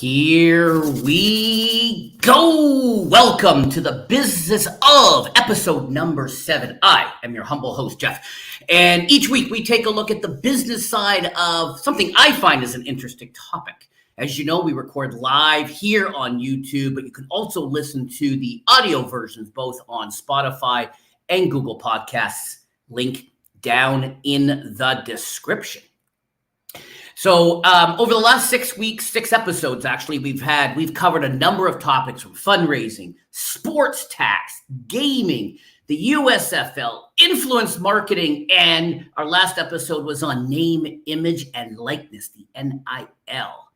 Here we go. Welcome to the Business of episode number 7. I am your humble host, Jeff. And each week we take a look at the business side of something I find is an interesting topic. As you know, we record live here on YouTube, but you can also listen to the audio versions both on Spotify and Google Podcasts. Link down in the description. So over the last 6 weeks, 6 episodes, actually, we've covered a number of topics from fundraising, sports tax, gaming, the USFL, influence marketing, and our last episode was on name, image, and likeness, the NIL.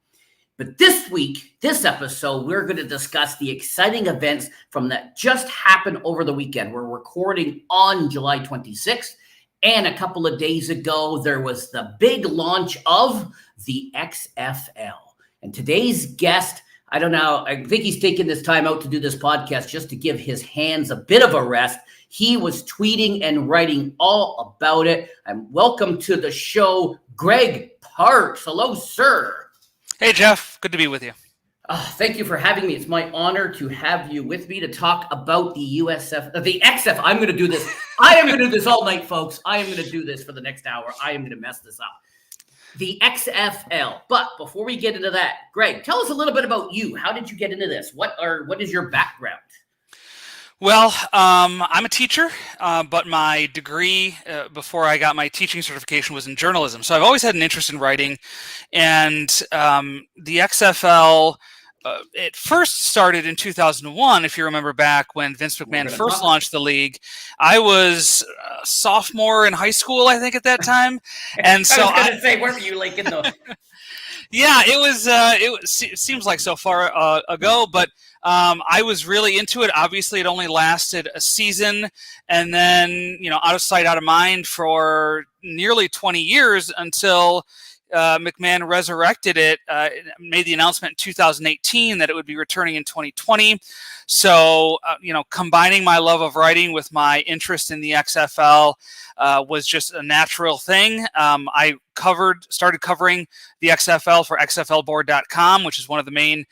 But this week, this episode, we're going to discuss the exciting events from that just happened over the weekend. We're recording on July 26th. And a couple of days ago, there was the big launch of the XFL. And today's guest, I don't know, I think he's taking this time out to do this podcast just to give his hands a bit of a rest. He was tweeting and writing all about it. And welcome to the show, Greg Parks. Hello, sir. Hey, Jeff. Good to be with you. Thank you for having me. It's my honor to have you with me to talk about the the XFL. I'm going to do this. I am going to do this all night, folks. I am going to do this for the next hour. I am going to mess this up. The XFL. But before we get into that, Greg, tell us a little bit about you. How did you get into this? What is your background? Well, I'm a teacher, but my degree before I got my teaching certification was in journalism. So I've always had an interest in writing, and the XFL. It first started in 2001, if you remember back when Vince McMahon first launched the league. I was a sophomore in high school, I think, at that time. And so I was going to say, weren't you like in the... Yeah, it seems like so far ago, but I was really into it. Obviously, it only lasted a season, and then, out of sight, out of mind for nearly 20 years until McMahon resurrected it, made the announcement in 2018 that it would be returning in 2020. So, combining my love of writing with my interest in the XFL was just a natural thing. I started covering the XFL for XFLboard.com, which is one of the main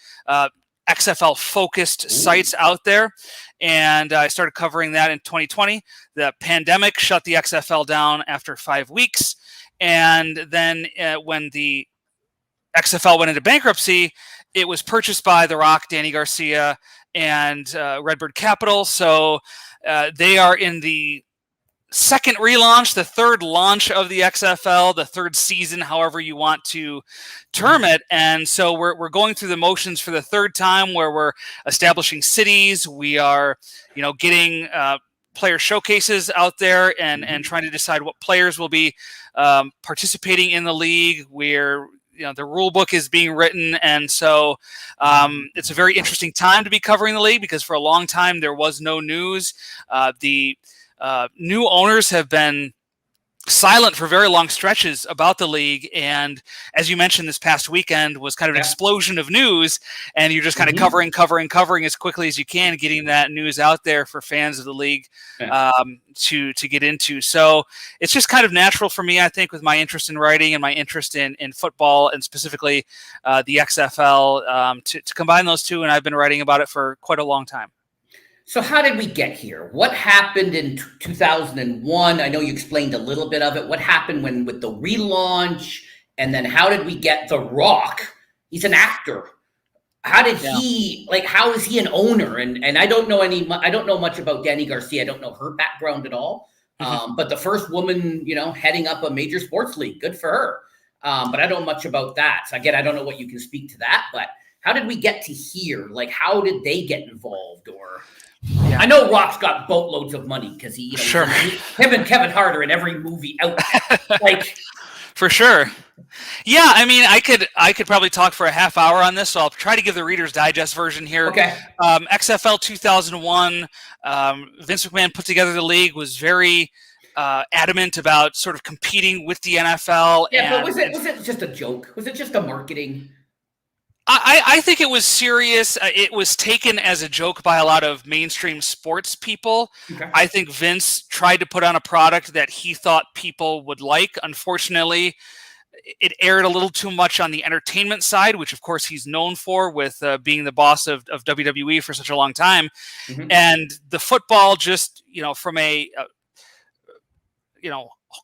XFL-focused sites out there. And I started covering that in 2020. The pandemic shut the XFL down after 5 weeks. And then when the XFL went into bankruptcy, it was purchased by The Rock, Danny Garcia, and Redbird Capital. So they are in the second relaunch, the third launch of the XFL, the third season, however you want to term it. And so we're going through the motions for the third time, where we're establishing cities. We are, getting player showcases out there and trying to decide what players will be participating in the league. Where the rule book is being written, and so it's a very interesting time to be covering the league, because for a long time there was no news. The new owners have been silent for very long stretches about the league, and as you mentioned, this past weekend was kind of an explosion of news, and you're just kind of covering as quickly as you can, getting that news out there for fans of the league to get into. So it's just kind of natural for me, I think, with my interest in writing and my interest in football, and specifically the XFL, to combine those two, and I've been writing about it for quite a long time. So how did we get here? What happened in 2001? I know you explained a little bit of it. What happened with the relaunch? And then how did we get The Rock? He's an actor. How did he, how is he an owner? And I don't know much about Danny Garcia. I don't know her background at all. But the first woman, heading up a major sports league, good for her. But I don't know much about that. So again, I don't know what you can speak to that, but how did we get to here? How did they get involved? Or... Yeah. I know Rock's got boatloads of money because he, him and Kevin Hart are in every movie out there. For sure. Yeah, I mean, I could probably talk for a half hour on this, so I'll try to give the Reader's Digest version here. Okay. XFL 2001, Vince McMahon put together the league, was very adamant about sort of competing with the NFL. Yeah, but was it just a joke? Was it just a marketing? I think it was serious. It was taken as a joke by a lot of mainstream sports people. Okay. I think Vince tried to put on a product that he thought people would like. Unfortunately, it aired a little too much on the entertainment side, which of course he's known for with being the boss of WWE for such a long time. Mm-hmm. And the football just, from a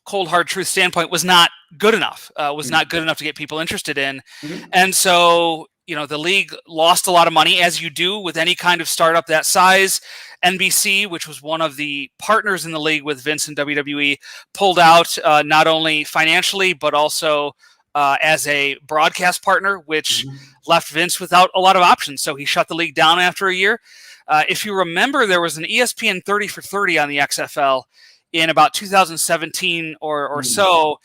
cold hard truth standpoint was not good enough, not good enough to get people interested in. Mm-hmm. And so, the league lost a lot of money, as you do with any kind of startup that size. NBC, which was one of the partners in the league with Vince and WWE, pulled out not only financially, but also as a broadcast partner, which left Vince without a lot of options. So he shut the league down after a year. If you remember, there was an ESPN 30 for 30 on the XFL in about 2017 or so.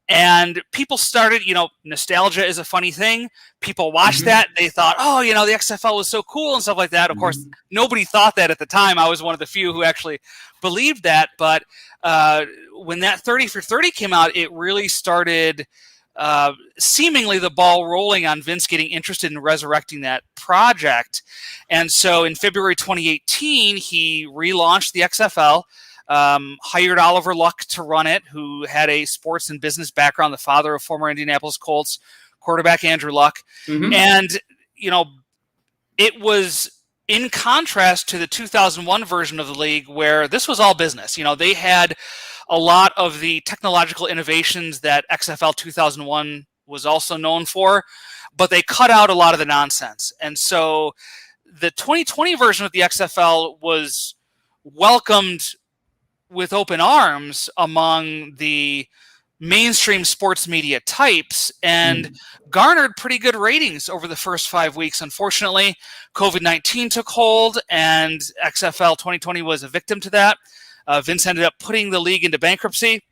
And people started, nostalgia is a funny thing. People watched that. They thought, oh, the XFL was so cool and stuff like that. Of course, nobody thought that at the time. I was one of the few who actually believed that. But when that 30 for 30 came out, it really started seemingly the ball rolling on Vince getting interested in resurrecting that project. And so in February 2018, he relaunched the XFL. Hired Oliver Luck to run it, who had a sports and business background, the father of former Indianapolis Colts quarterback Andrew Luck. And, it was in contrast to the 2001 version of the league where this was all business. They had a lot of the technological innovations that XFL 2001 was also known for, but they cut out a lot of the nonsense. And so the 2020 version of the XFL was welcomed with open arms among the mainstream sports media types and garnered pretty good ratings over the first 5 weeks. Unfortunately, COVID-19 took hold and XFL 2020 was a victim to that. Vince ended up putting the league into bankruptcy.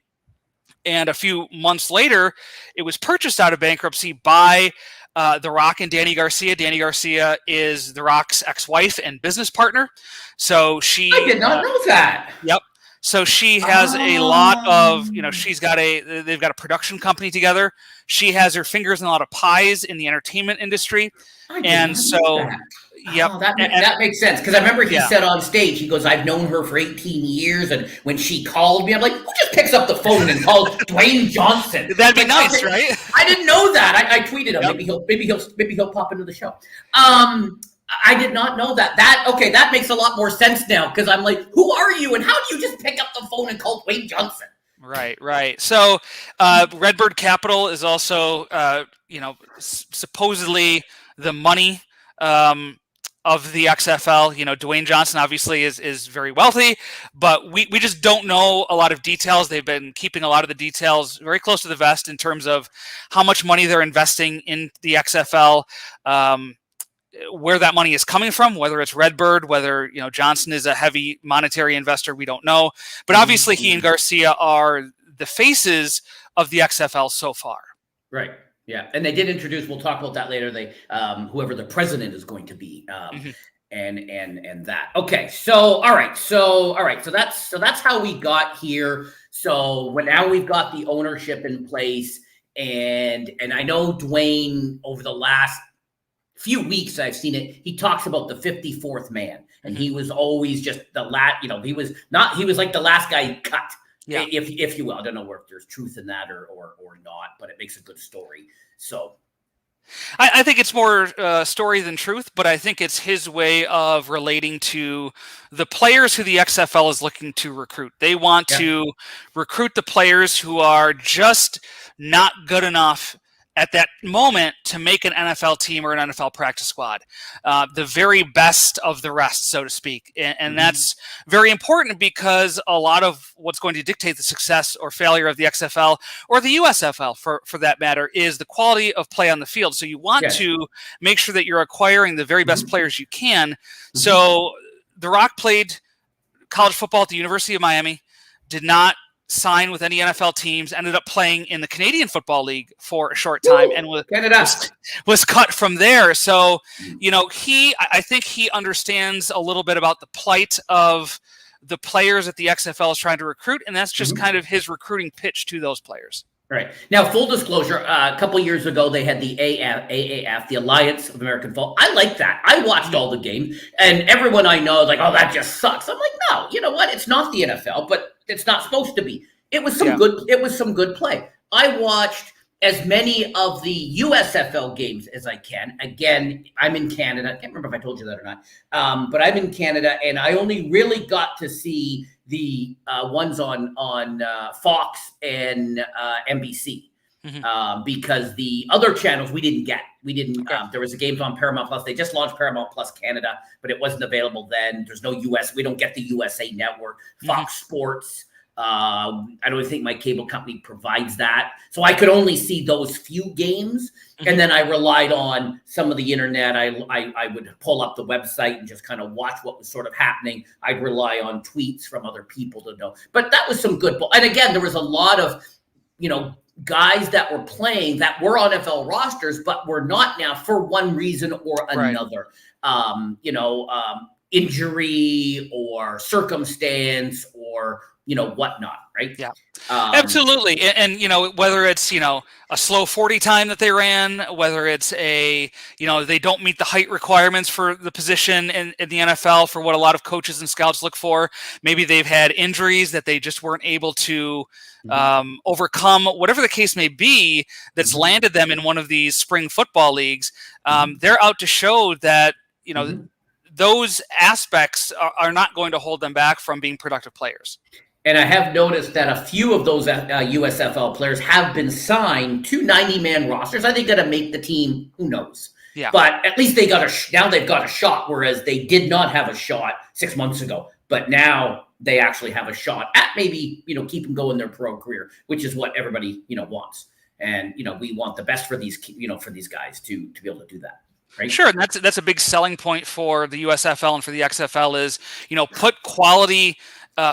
And a few months later, it was purchased out of bankruptcy by The Rock and Danny Garcia. Danny Garcia is The Rock's ex-wife and business partner. So she... I did not know that. Yep. So she has a lot of, they've got a production company together. She has her fingers in a lot of pies in the entertainment industry. And so, that makes sense. Because I remember he said on stage, he goes, I've known her for 18 years. And when she called me, I'm like, who just picks up the phone and calls Dwayne Johnson? That'd be nice, right? I didn't know that. I tweeted him. Yep. Maybe he'll pop into the show. I did not know that. That makes a lot more sense now because I'm like, who are you and how do you just pick up the phone and call Dwayne Johnson? Right. So Redbird Capital is also, supposedly the money of the XFL. Dwayne Johnson obviously is very wealthy, but we just don't know a lot of details. They've been keeping a lot of the details very close to the vest in terms of how much money they're investing in the XFL. Where that money is coming from, whether it's Redbird, whether Johnson is a heavy monetary investor, we don't know. But obviously, he and Garcia are the faces of the XFL so far. Right. Yeah, and they did introduce. We'll talk about that later. They whoever the president is going to be, and that. Okay. So all right. So that's how we got here. So now we've got the ownership in place, and I know Dwayne over the last few weeks I've seen it. He talks about the 54th man, and he was always just the last. He was like the last guy cut, if you will. I don't know if there's truth in that or not, but it makes a good story. So, I think it's more story than truth, but I think it's his way of relating to the players who the XFL is looking to recruit. They want to recruit the players who are just not good enough at that moment to make an NFL team or an NFL practice squad, the very best of the rest, so to speak. And that's very important because a lot of what's going to dictate the success or failure of the XFL or the USFL for that matter is the quality of play on the field. So you want to make sure that you're acquiring the very best players you can. So The Rock played college football at the University of Miami, did not sign with any NFL teams, ended up playing in the Canadian Football League for a short time and was cut from there. So, I think he understands a little bit about the plight of the players that the XFL is trying to recruit, and that's just kind of his recruiting pitch to those players. Right. Now, full disclosure, a couple years ago, they had the AAF, the Alliance of American Football. I like that. I watched all the games, and everyone I know is like, oh, that just sucks. I'm like, no, you know what? It's not the NFL, but it's not supposed to be. It was some good play. I watched as many of the USFL games as I can. Again, I'm in Canada. I can't remember if I told you that or not. But I'm in Canada, and I only really got to see the ones on Fox and NBC. Because the other channels we didn't get. We didn't. Okay. There was a games on Paramount Plus. They just launched Paramount Plus Canada, but it wasn't available then. There's no US. We don't get the USA Network, Fox Sports. I don't think my cable company provides that, so I could only see those few games, and then I relied on some of the internet. I would pull up the website and just kind of watch what was sort of happening. I'd rely on tweets from other people to know. But that was some good ball. And again, there was a lot of guys that were playing that were on NFL rosters, but were not now for one reason or another. Injury or circumstance or whatnot, right? Yeah, absolutely. And whether it's a slow 40 time that they ran, whether it's they don't meet the height requirements for the position in the NFL for what a lot of coaches and scouts look for. Maybe they've had injuries that they just weren't able to overcome, whatever the case may be, that's landed them in one of these spring football leagues. They're out to show that those aspects are not going to hold them back from being productive players. And I have noticed that a few of those USFL players have been signed to 90-man rosters. Are they going to make the team? Who knows? Yeah. But at least now they've got a shot, whereas they did not have a shot 6 months ago. But now they actually have a shot at maybe keeping going their pro career, which is what everybody wants. And we want the best for these for these guys to be able to do that. Right? Sure, and that's a big selling point for the USFL and for the XFL is put quality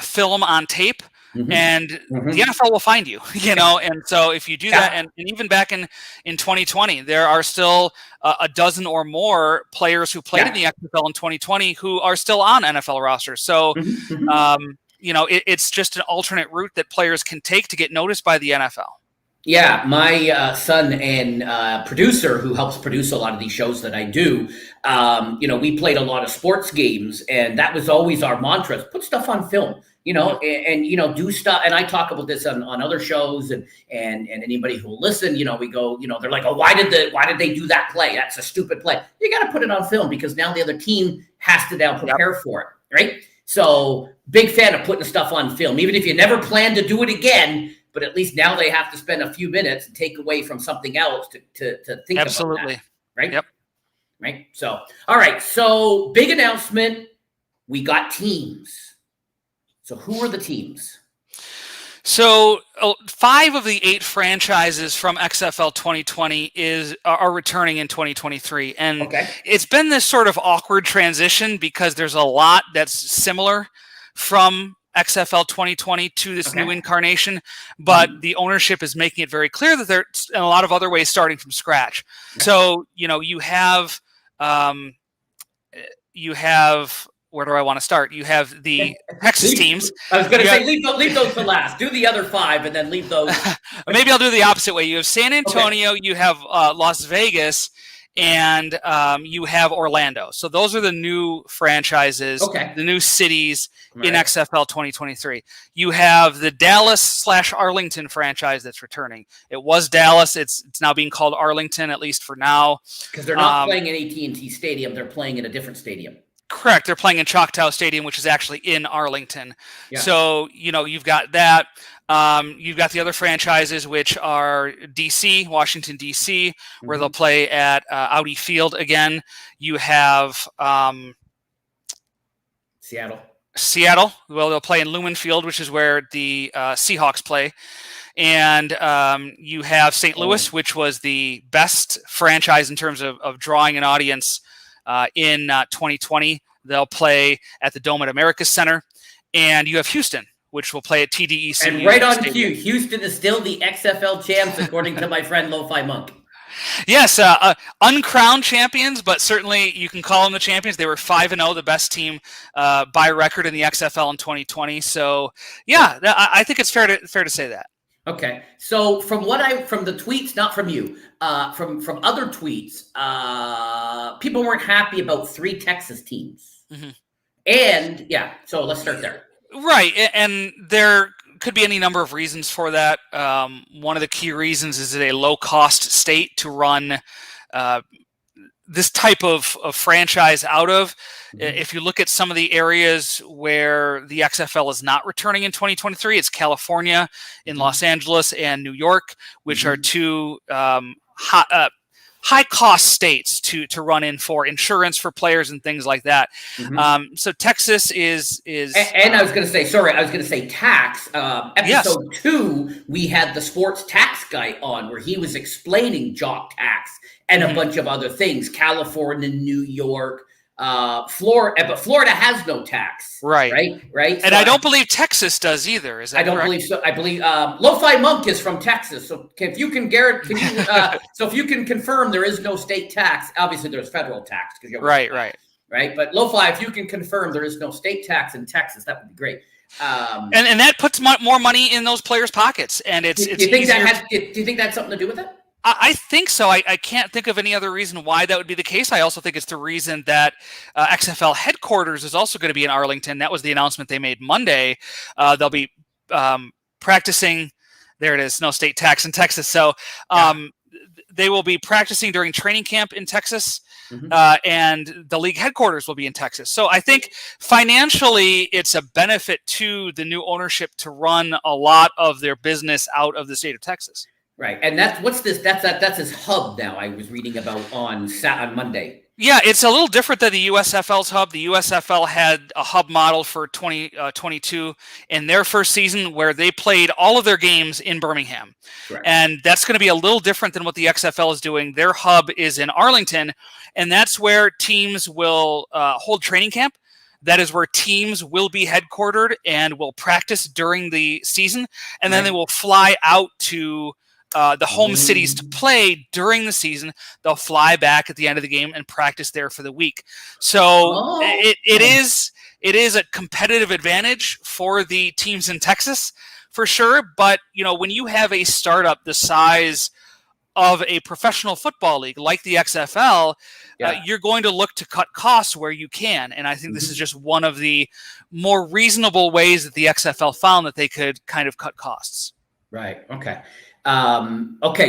film on tape, and the NFL will find you. And so if you do that, and even back in 2020, there are still a dozen or more players who played in the XFL in 2020 who are still on NFL rosters. So it's just an alternate route that players can take to get noticed by the NFL. Yeah, my son and producer who helps produce a lot of these shows that I do, we played a lot of sports games, and that was always our mantra: put stuff on film, and do stuff. And I talk about this on other shows, and anybody who will listen, we go, they're like, oh, why did they do that play? That's a stupid play. You got to put it on film because now the other team has to now prepare for it, right? So big fan of putting stuff on film, even if you never plan to do it again. But at least now they have to spend a few minutes and take away from something else to think about that, right? Yep. Right. So, all right. So big announcement. We got teams. So who are the teams? So 5 of the 8 franchises from XFL 2020 are returning in 2023. And it's been this sort of awkward transition because there's a lot that's similar from XFL 2020 to this new incarnation, but the ownership is making it very clear that they're in a lot of other ways starting from scratch. So, you have where do I want to start? You have the Texas teams. I was going to say, leave those for last. Do the other 5 and then leave those. Maybe I'll do the opposite way. You have San Antonio, you have Las Vegas, and you have Orlando. So those are the new franchises, the new cities in XFL 2023. You have the Dallas/Arlington franchise that's returning. It was Dallas. It's now being called Arlington, at least for now. Because they're not playing in AT&T Stadium. They're playing in a different stadium. Correct. They're playing in Choctaw Stadium, which is actually in Arlington. Yeah. So, you've got that. You've got the other franchises, which are DC, Washington, D.C., where they'll play at Audi Field again. You have Seattle. Well, they'll play in Lumen Field, which is where the Seahawks play. And you have St. Louis, which was the best franchise in terms of drawing an audience in 2020. They'll play at the Dome at America's Center. And you have Houston, which will play at TDEC. And right on cue, Houston is still the XFL champs, according to my friend Lo-Fi Monk. Yes, uncrowned champions, but certainly you can call them the champions. They were 5-0, the best team by record in the XFL in 2020. So, yeah, I think it's fair to say that. Okay, so from the tweets, not from you, from other tweets, people weren't happy about 3 Texas teams, and so let's start there. Right, and they're could be any number of reasons for that. One of the key reasons is a low-cost state to run this type of franchise out of. If you look at some of the areas where the XFL is not returning in 2023, it's California, in Los Angeles, and New York, which are two high-cost states to run in for insurance for players and things like that. So Texas is. And I was going to say tax. Episode 2, we had the sports tax guy on where he was explaining jock tax and a bunch of other things. California, New York, Florida, but Florida has no tax. Right. And so I don't believe Texas does either. Is that correct? Believe so. I believe Lo-Fi Monk is from Texas. So if you can, Garrett, so if you can confirm there is no state tax, obviously there's federal tax. Right. But Lo-Fi, if you can confirm there is no state tax in Texas, that would be great. And that puts more money in those players' pockets. And do you think that has something to do with it? I think so. I can't think of any other reason why that would be the case. I also think it's the reason that XFL headquarters is also going to be in Arlington. That was the announcement they made Monday. They'll be practicing. There it is. No state tax in Texas. So they will be practicing during training camp in Texas. And the league headquarters will be in Texas. So I think financially it's a benefit to the new ownership to run a lot of their business out of the state of Texas. Right, and that's his hub now. I was reading about on Monday. Yeah, it's a little different than the USFL's hub. The USFL had a hub model for 2022 in their first season where they played all of their games in Birmingham. Correct. And that's going to be a little different than what the XFL is doing. Their hub is in Arlington, and that's where teams will hold training camp. That is where teams will be headquartered and will practice during the season, and then they will fly out to the home cities to play during the season. They'll fly back at the end of the game and practice there for the week. So it is a competitive advantage for the teams in Texas for sure. But when you have a startup the size of a professional football league like the XFL, you're going to look to cut costs where you can. And I think this is just one of the more reasonable ways that the XFL found that they could kind of cut costs. Right. Okay.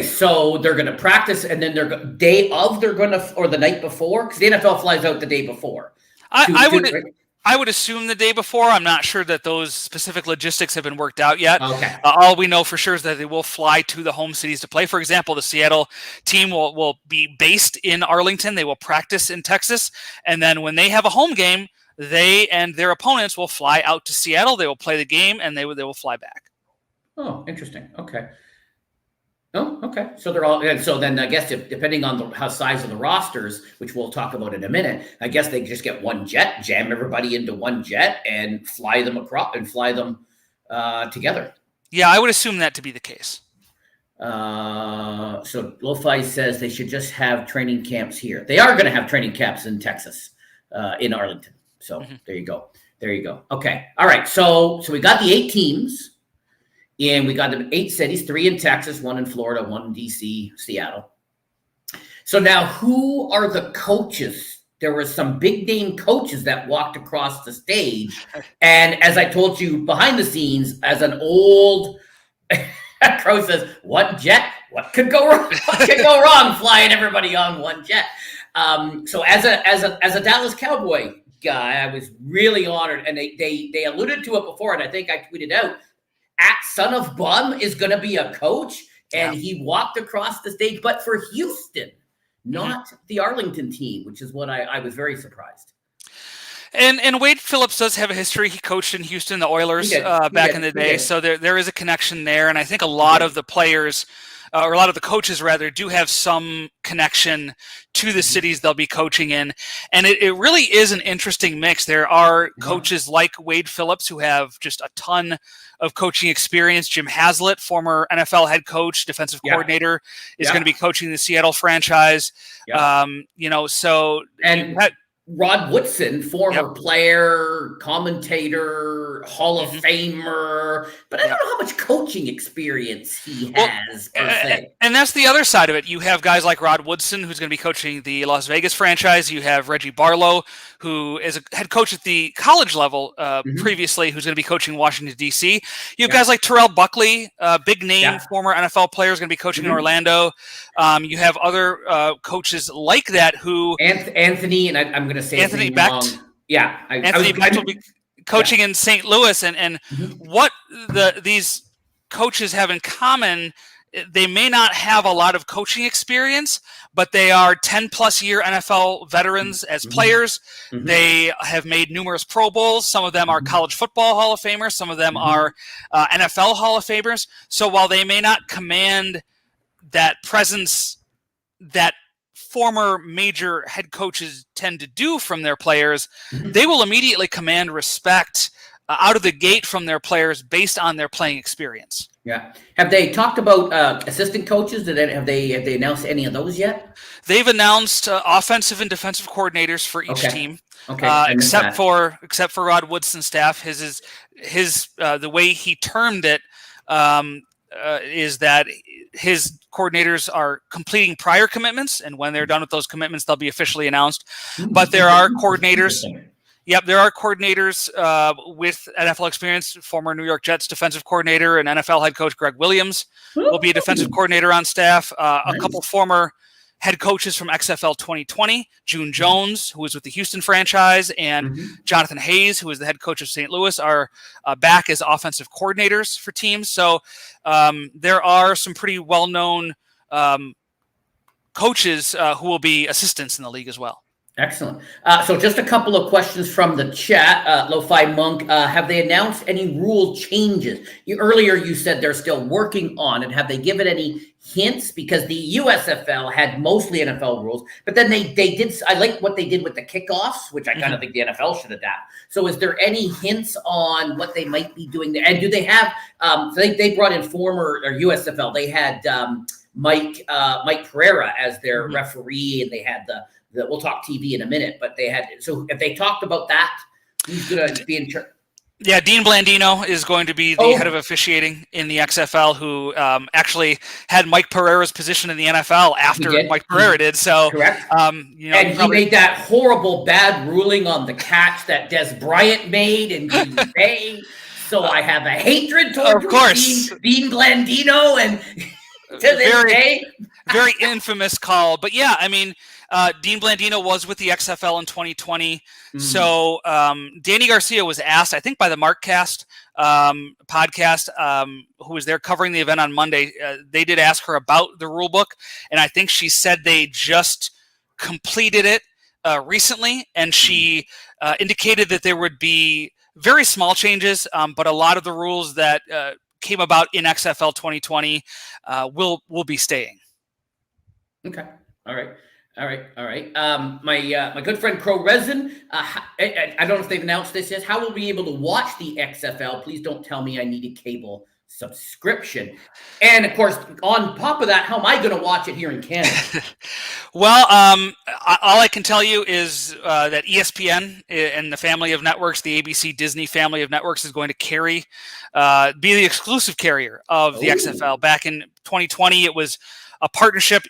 So they're going to practice, and then they're or the night before, because the NFL flies out the day before. I would assume the day before. I'm not sure that those specific logistics have been worked out yet. Okay. All we know for sure is that they will fly to the home cities to play. For example, the Seattle team will be based in Arlington. They will practice in Texas, and then when they have a home game, they and their opponents will fly out to Seattle. They will play the game, and they will fly back. Oh, interesting. Okay. Oh, okay. So they're all, and so then I guess depending on how size of the rosters, which we'll talk about in a minute, I guess they just get one jet, jam everybody into one jet, and fly them across and fly them together. Yeah, I would assume that to be the case. So Lo-Fi says they should just have training camps here. They are going to have training camps in Texas, in Arlington. So there you go. Okay. All right. So we got the 8 teams. And we got them 8 cities, 3 in Texas, 1 in Florida, 1 in DC, Seattle. So now who are the coaches? There were some big name coaches that walked across the stage. And as I told you behind the scenes, as an old Crow says, one jet, what could go wrong? What could go wrong flying everybody on one jet? So as a Dallas Cowboy guy, I was really honored. And they alluded to it before, and I think I tweeted out, Son of Bum is going to be a coach, and he walked across the stage, but for Houston, not the Arlington team, which is what I was very surprised. And Wade Phillips does have a history. He coached in Houston, the Oilers, back in the day, so there is a connection there, and I think a lot of the players, or a lot of the coaches rather, do have some connection to the cities they'll be coaching in. And it really is an interesting mix. There are coaches like Wade Phillips who have just a ton of coaching experience. Jim Haslett, former NFL head coach, defensive coordinator, is going to be coaching the Seattle franchise. So Rod Woodson, Yep. former player, commentator, Hall of Hmm. Famer, but I don't Yep. know how much coaching experience he Well, has per se. and that's the other side of it. You have guys like Rod Woodson, who's going to be coaching the Las Vegas franchise. You have Reggie Barlow, who is a head coach at the college level Hmm. previously, who's going to be coaching Washington, D.C. You have Yeah, guys like Terrell Buckley, big name yeah. former NFL player, is going to be coaching in Hmm. Orlando. You have other coaches like that who Anthony, and I'm going to say his Anthony name Becht. wrong. Yeah, I was. Anthony Becht will be Yeah. coaching in St. Louis, and Hmm. what these coaches have in common, they may not have a lot of coaching experience, but they are 10 plus year NFL veterans as Hmm. players. Hmm. They have made numerous Pro Bowls. Some of them are Hmm. college football Hall of Famers. Some of them Hmm. are NFL Hall of Famers. So while they may not command that presence that former major head coaches tend to do from their players, Hmm. they will immediately command respect out of the gate from their players based on their playing experience. Yeah. Have they talked about assistant coaches? Have they announced any of those yet? They've announced offensive and defensive coordinators for each Okay. team, Okay. I missed except that. for Rod Woodson's staff. His the way he termed it is that his coordinators are completing prior commitments, and when they're done with those commitments, they'll be officially announced. But there are coordinators. Interesting. Yep, there are coordinators with NFL experience. Former New York Jets defensive coordinator and NFL head coach Greg Williams will be a defensive Ooh, coordinator on staff. A couple nice. former head coaches from XFL 2020, June Jones, who was with the Houston franchise, and Hmm. Jonathan Hayes, who is the head coach of St. Louis, are back as offensive coordinators for teams. So there are some pretty well-known coaches who will be assistants in the league as well. Excellent. So just a couple of questions from the chat. Lo-Fi Monk, have they announced any rule changes? Earlier you said they're still working on it. Have they given any hints? Because the USFL had mostly NFL rules, but then they did. I like what they did with the kickoffs, which I kind of think the NFL should adapt. So is there any hints on what they might be doing there? And do they have? So they brought in former or USFL. They had Mike Pereira as their Mm-hmm. referee, and they had the we'll talk TV in a minute, but they had, so if they talked about that, who's going to be in charge? Yeah, Dean Blandino is going to be the head of Oh, officiating in the XFL, who actually had Mike Pereira's position in the NFL he after did. Mike Pereira did. So, Correct. you And he probably made that horrible bad ruling on the catch that Des Bryant made in Green Bay. So I have a hatred of toward course, Dean Blandino, and to this very day. very infamous call. But yeah, I mean, Dean Blandino was with the XFL in 2020. Mm. So Danny Garcia was asked, I think, by the Markcast podcast, who was there covering the event on Monday. They did ask her about the rule book, and I think she said they just completed it recently, and she indicated that there would be very small changes, but a lot of the rules that came about in XFL 2020 will be staying. Okay. All right. All right. All right. My good friend Crow Resin. I don't know if they've announced this yet. How will we be able to watch the XFL? Please don't tell me I need a cable subscription. And of course, on top of that, how am I going to watch it here in Canada? Well, all I can tell you is that ESPN and the family of networks, the ABC Disney family of networks, is going to be the exclusive carrier of the XFL. Back in 2020, it was a partnership.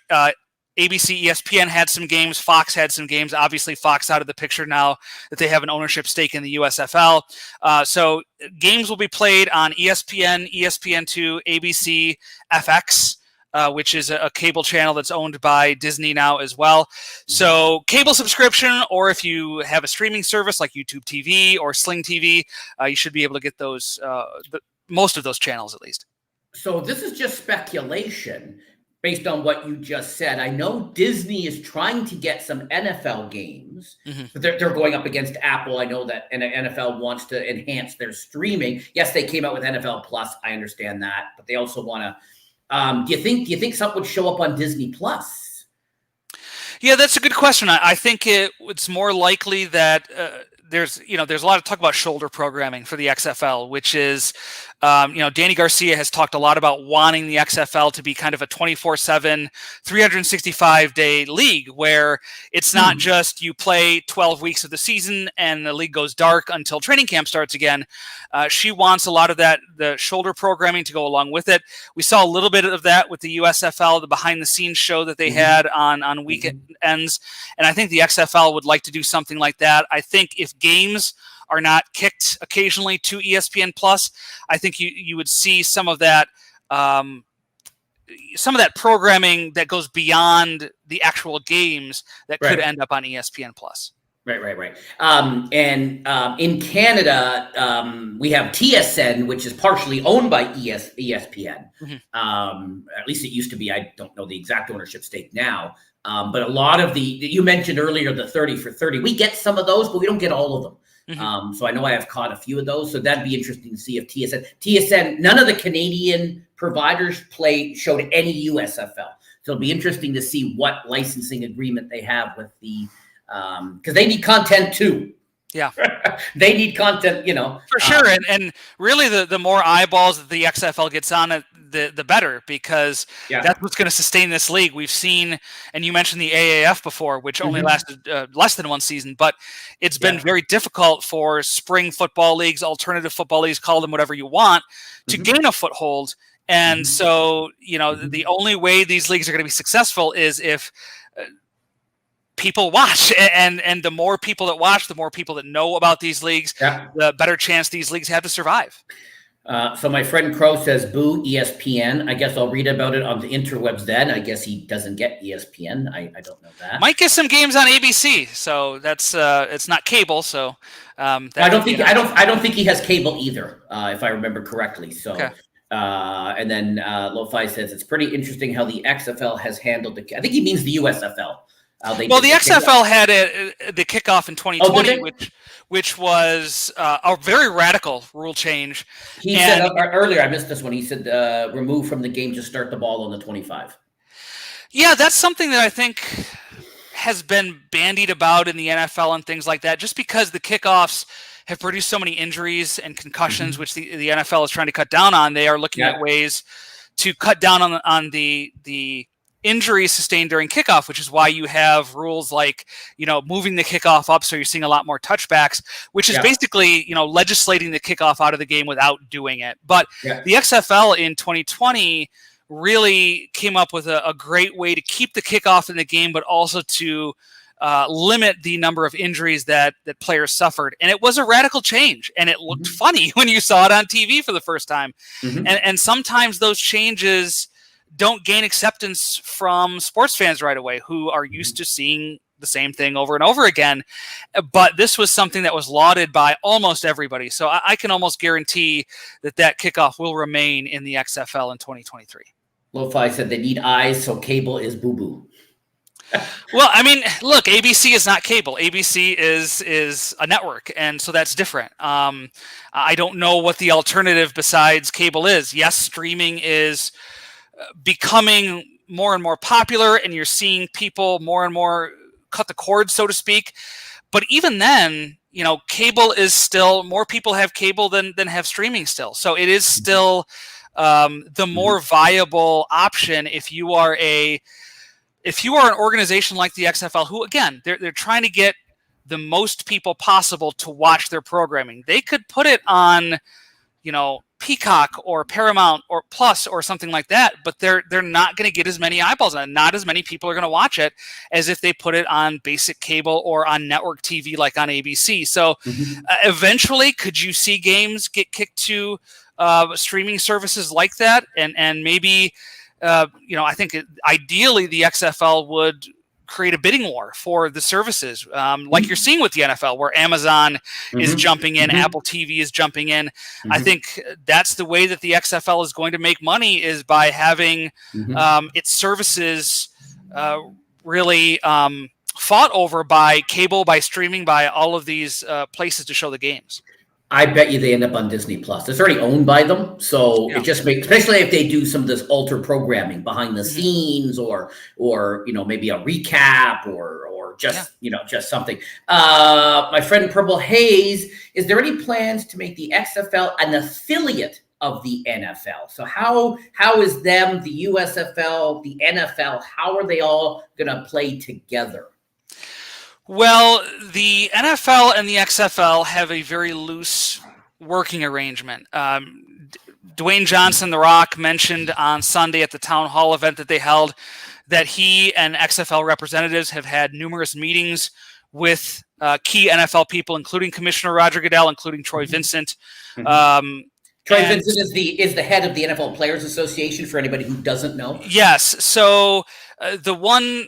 ABC, ESPN had some games. Fox had some games. Obviously, Fox out of the picture now that they have an ownership stake in the USFL. So games will be played on ESPN, ESPN2, ABC, FX. Which is a cable channel that's owned by Disney now as well. So cable subscription, or if you have a streaming service like YouTube TV or Sling TV, you should be able to get those, most of those channels at least. So this is just speculation based on what you just said. I know Disney is trying to get some NFL games, but they're going up against Apple. I know that NFL wants to enhance their streaming. Yes, they came out with NFL Plus. I understand that, but they also want to. Do you think something would show up on Disney Plus? Yeah, that's a good question. I think it's more likely that there's a lot of talk about shoulder programming for the XFL, which is Danny Garcia has talked a lot about wanting the XFL to be kind of a 24/7, 365-day league where it's not just you play 12 weeks of the season and the league goes dark until training camp starts again. She wants a lot of that, the shoulder programming to go along with it. We saw a little bit of that with the USFL, the behind-the-scenes show that they had on weekends, and I think the XFL would like to do something like that. I think if games are not kicked occasionally to ESPN Plus, I think you would see some of that programming that goes beyond the actual games that could end up on ESPN Plus. Right. In Canada, we have TSN, which is partially owned by ESPN. At least it used to be. I don't know the exact ownership stake now. But a lot of you mentioned earlier, the 30 for 30, we get some of those, but we don't get all of them. So I know I have caught a few of those. So that'd be interesting to see if TSN, none of the Canadian providers showed any USFL. So it'll be interesting to see what licensing agreement they have with the, because they need content too. Yeah. They need content, For sure. And really the more eyeballs that the XFL gets on it, the better, because that's what's going to sustain this league. We've seen, and you mentioned the AAF before, which only lasted less than one season, but it's been very difficult for spring football leagues, alternative football leagues, call them whatever you want, to gain a foothold. And so, the only way these leagues are going to be successful is if people watch, and the more people that watch, the more people that know about these leagues, the better chance these leagues have to survive. So my friend Crow says, boo ESPN. I guess I'll read about it on the interwebs then. I guess he doesn't get ESPN. I don't know that. Might get some games on ABC. So that's it's not cable. So I don't think he has cable either, if I remember correctly. So and then Lo-Fi says it's pretty interesting how the XFL has handled I think he means the USFL. The XFL had the kickoff in 2020, which was a very radical rule change. He said earlier, I missed this one. He said remove from the game, just start the ball on the 25. Yeah, that's something that I think has been bandied about in the NFL and things like that, just because the kickoffs have produced so many injuries and concussions, which the NFL is trying to cut down on. They are looking at ways to cut down on the injuries sustained during kickoff, which is why you have rules like, moving the kickoff up. So you're seeing a lot more touchbacks, which is basically, legislating the kickoff out of the game without doing it. But the XFL in 2020 really came up with a great way to keep the kickoff in the game, but also to limit the number of injuries that players suffered. And it was a radical change, and it looked funny when you saw it on TV for the first time. And sometimes those changes don't gain acceptance from sports fans right away, who are used to seeing the same thing over and over again. But this was something that was lauded by almost everybody. So I can almost guarantee that kickoff will remain in the XFL in 2023. Lo-Fi said they need eyes, so cable is boo-boo. Well, I mean, look, ABC is not cable. ABC is a network, and so that's different. I don't know what the alternative besides cable is. Yes, streaming is becoming more and more popular, and you're seeing people more and more cut the cord, so to speak. But even then, cable is still, more people have cable than have streaming still. So it is still the more viable option if you are an organization like the XFL, who again, they're trying to get the most people possible to watch their programming. They could put it on, Peacock or Paramount or Plus or something like that, but they're not going to get as many eyeballs on it. Not as many people are going to watch it as if they put it on basic cable or on network TV like on ABC. So eventually, could you see games get kicked to streaming services like that? And maybe, I think ideally the XFL would create a bidding war for the services, like you're seeing with the NFL, where Amazon is jumping in, Apple TV is jumping in. I think that's the way that the XFL is going to make money, is by having its services really fought over by cable, by streaming, by all of these places to show the games. I bet you they end up on Disney Plus. It's already owned by them, so it just makes, especially if they do some of this alter programming behind the scenes, or maybe a recap, or just just something. My friend Purple Haze, is there any plans to make the XFL an affiliate of the NFL. So how is them, the USFL, the NFL, how are they all going to play together? Well, the NFL and the XFL have a very loose working arrangement. Dwayne Johnson, The Rock, mentioned on Sunday at the town hall event that they held that he and XFL representatives have had numerous meetings with key NFL people, including Commissioner Roger Goodell, including Troy Vincent. Troy Vincent is the head of the NFL Players Association, for anybody who doesn't know. Yes. So the one,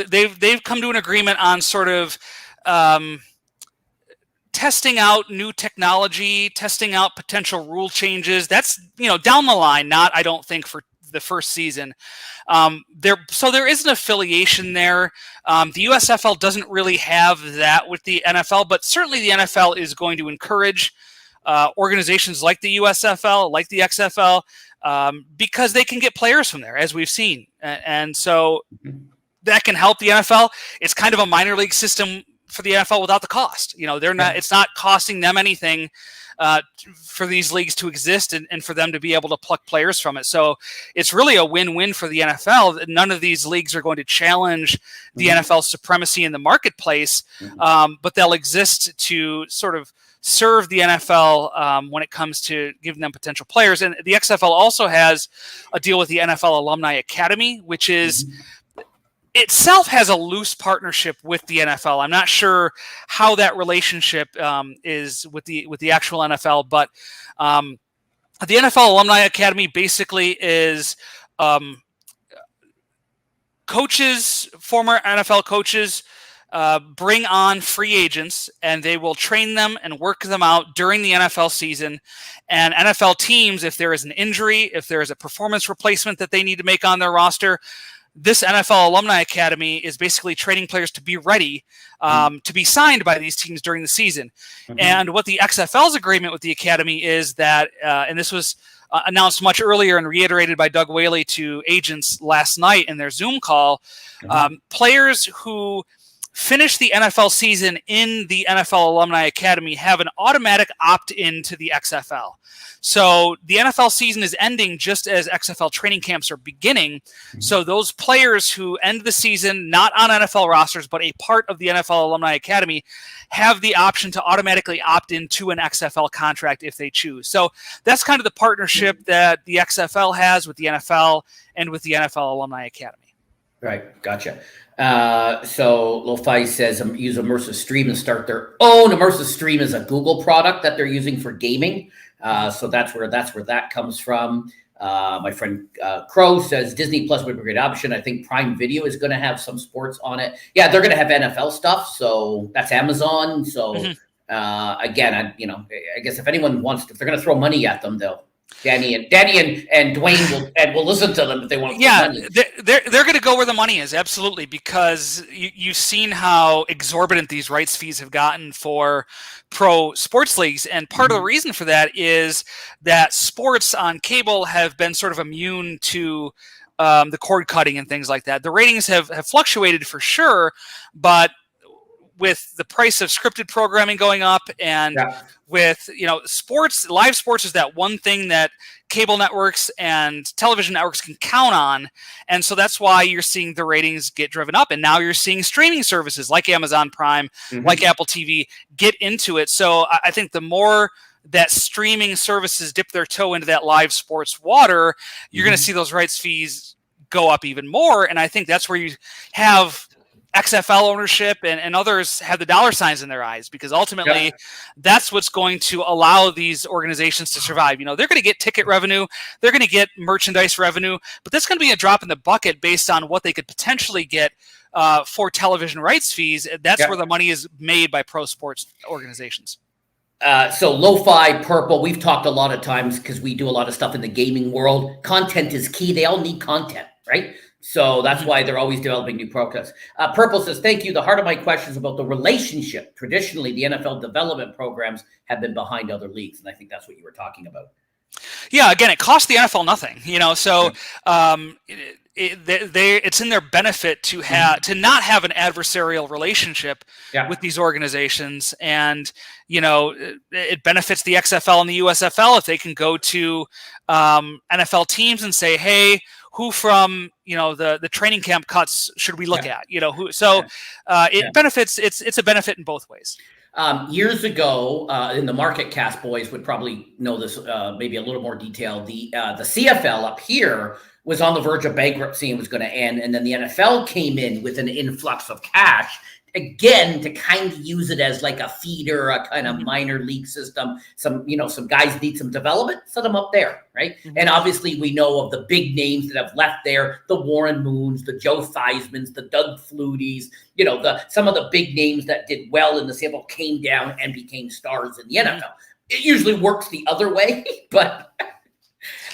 they've come to an agreement on sort of testing out new technology, testing out potential rule changes. That's, down the line, not, I don't think, for the first season. There is an affiliation there. The USFL doesn't really have that with the NFL, but certainly the NFL is going to encourage organizations like the USFL, like the XFL, because they can get players from there, as we've seen. And so that can help the NFL. It's kind of a minor league system for the NFL without the cost. It's not costing them anything for these leagues to exist and for them to be able to pluck players from it. So it's really a win-win for the NFL. None of these leagues are going to challenge the NFL's supremacy in the marketplace, but they'll exist to sort of serve the NFL when it comes to giving them potential players. And the XFL also has a deal with the NFL Alumni Academy, which is itself has a loose partnership with the NFL. I'm not sure how that relationship is with the actual NFL, but the NFL Alumni Academy basically is coaches, former NFL coaches, bring on free agents, and they will train them and work them out during the NFL season. And NFL teams, if there is an injury, if there is a performance replacement that they need to make on their roster, this NFL Alumni Academy is basically training players to be ready to be signed by these teams during the season. And what the XFL's agreement with the Academy is that, and this was announced much earlier and reiterated by Doug Whaley to agents last night in their Zoom call, players who finish the NFL season in the NFL Alumni Academy have an automatic opt-in to the XFL. So the NFL season is ending just as XFL training camps are beginning. So those players who end the season not on NFL rosters, but a part of the NFL Alumni Academy, have the option to automatically opt into an XFL contract if they choose. So that's kind of the partnership that the XFL has with the NFL and with the NFL Alumni Academy. Right. Gotcha. So Lo-Fi says use Immersive Stream and start their own. Immersive Stream is a Google product that they're using for gaming. So that's where that comes from. My friend Crow says Disney Plus would be a great option. I think Prime Video is going to have some sports on it. Yeah, they're going to have NFL stuff. So that's Amazon. So again, I guess if anyone wants to, if they're going to throw money at them, Danny and Dwayne will listen to them if they want to. Yeah, they're going to go where the money is, absolutely, because you've seen how exorbitant these rights fees have gotten for pro sports leagues, and part of the reason for that is that sports on cable have been sort of immune to the cord cutting and things like that. The ratings have fluctuated for sure, but with the price of scripted programming going up and with, live sports is that one thing that cable networks and television networks can count on. And so that's why you're seeing the ratings get driven up. And now you're seeing streaming services like Amazon Prime, like Apple TV get into it. So I think the more that streaming services dip their toe into that live sports water, you're going to see those rights fees go up even more. And I think that's where you have XFL ownership and others have the dollar signs in their eyes, because ultimately that's what's going to allow these organizations to survive. They're going to get ticket revenue, they're going to get merchandise revenue, but that's going to be a drop in the bucket based on what they could potentially get for television rights fees. That's where the money is made by pro sports organizations. So Lo-Fi, Purple, we've talked a lot of times because we do a lot of stuff in the gaming world. Content is key. They all need content, right? So that's why they're always developing new products. Purple says, thank you. The heart of my question is about the relationship. Traditionally, the NFL development programs have been behind other leagues. And I think that's what you were talking about. Yeah, again, it costs the NFL nothing, so it's in their benefit to to not have an adversarial relationship with these organizations, and it benefits the XFL and the USFL if they can go to NFL teams and say, hey, who from the training camp cuts should we look at? It benefits. It's a benefit in both ways. Years ago, and the Market Cast boys would probably know this maybe a little more detail. The CFL up here was on the verge of bankruptcy and was going to end, and then the NFL came in with an influx of cash again to kind of use it as like a feeder, a kind of minor league system. Some guys need some development, set them up there, right? And obviously we know of the big names that have left there: the Warren Moons, the Joe Theismanns, the Doug Flutys. Some of the big names that did well in the CFL came down and became stars in the NFL. It usually works the other way, but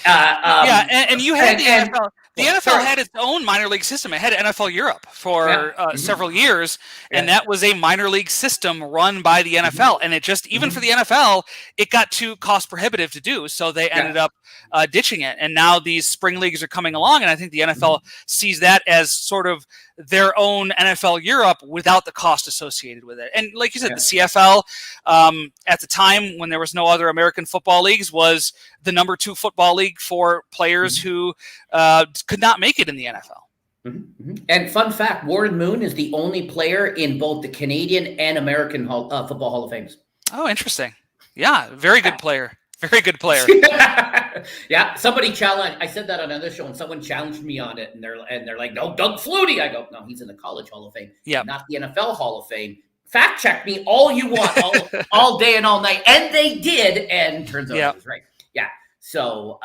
and you had the NFL. The NFL had its own minor league system. It had NFL Europe for several years, and that was a minor league system run by the NFL. And it just, even for the NFL, it got too cost prohibitive to do, so they ended up ditching it. And now these spring leagues are coming along, and I think the NFL sees that as sort of their own NFL Europe without the cost associated with it. And like you said, the CFL, at the time when there was no other American football leagues, was the number 2 football league for players who could not make it in the NFL. And fun fact, Warren Moon is the only player in both the Canadian and American Football Hall of Fames. Oh, interesting. Yeah, very good player. Very good player. Somebody challenged. I said that on another show, and someone challenged me on it, and they're like, "No, Doug Flutie." I go, "No, he's in the College Hall of Fame, not the NFL Hall of Fame." Fact check me all you want, all day and all night, and they did, and turns out it was right. Yeah. So,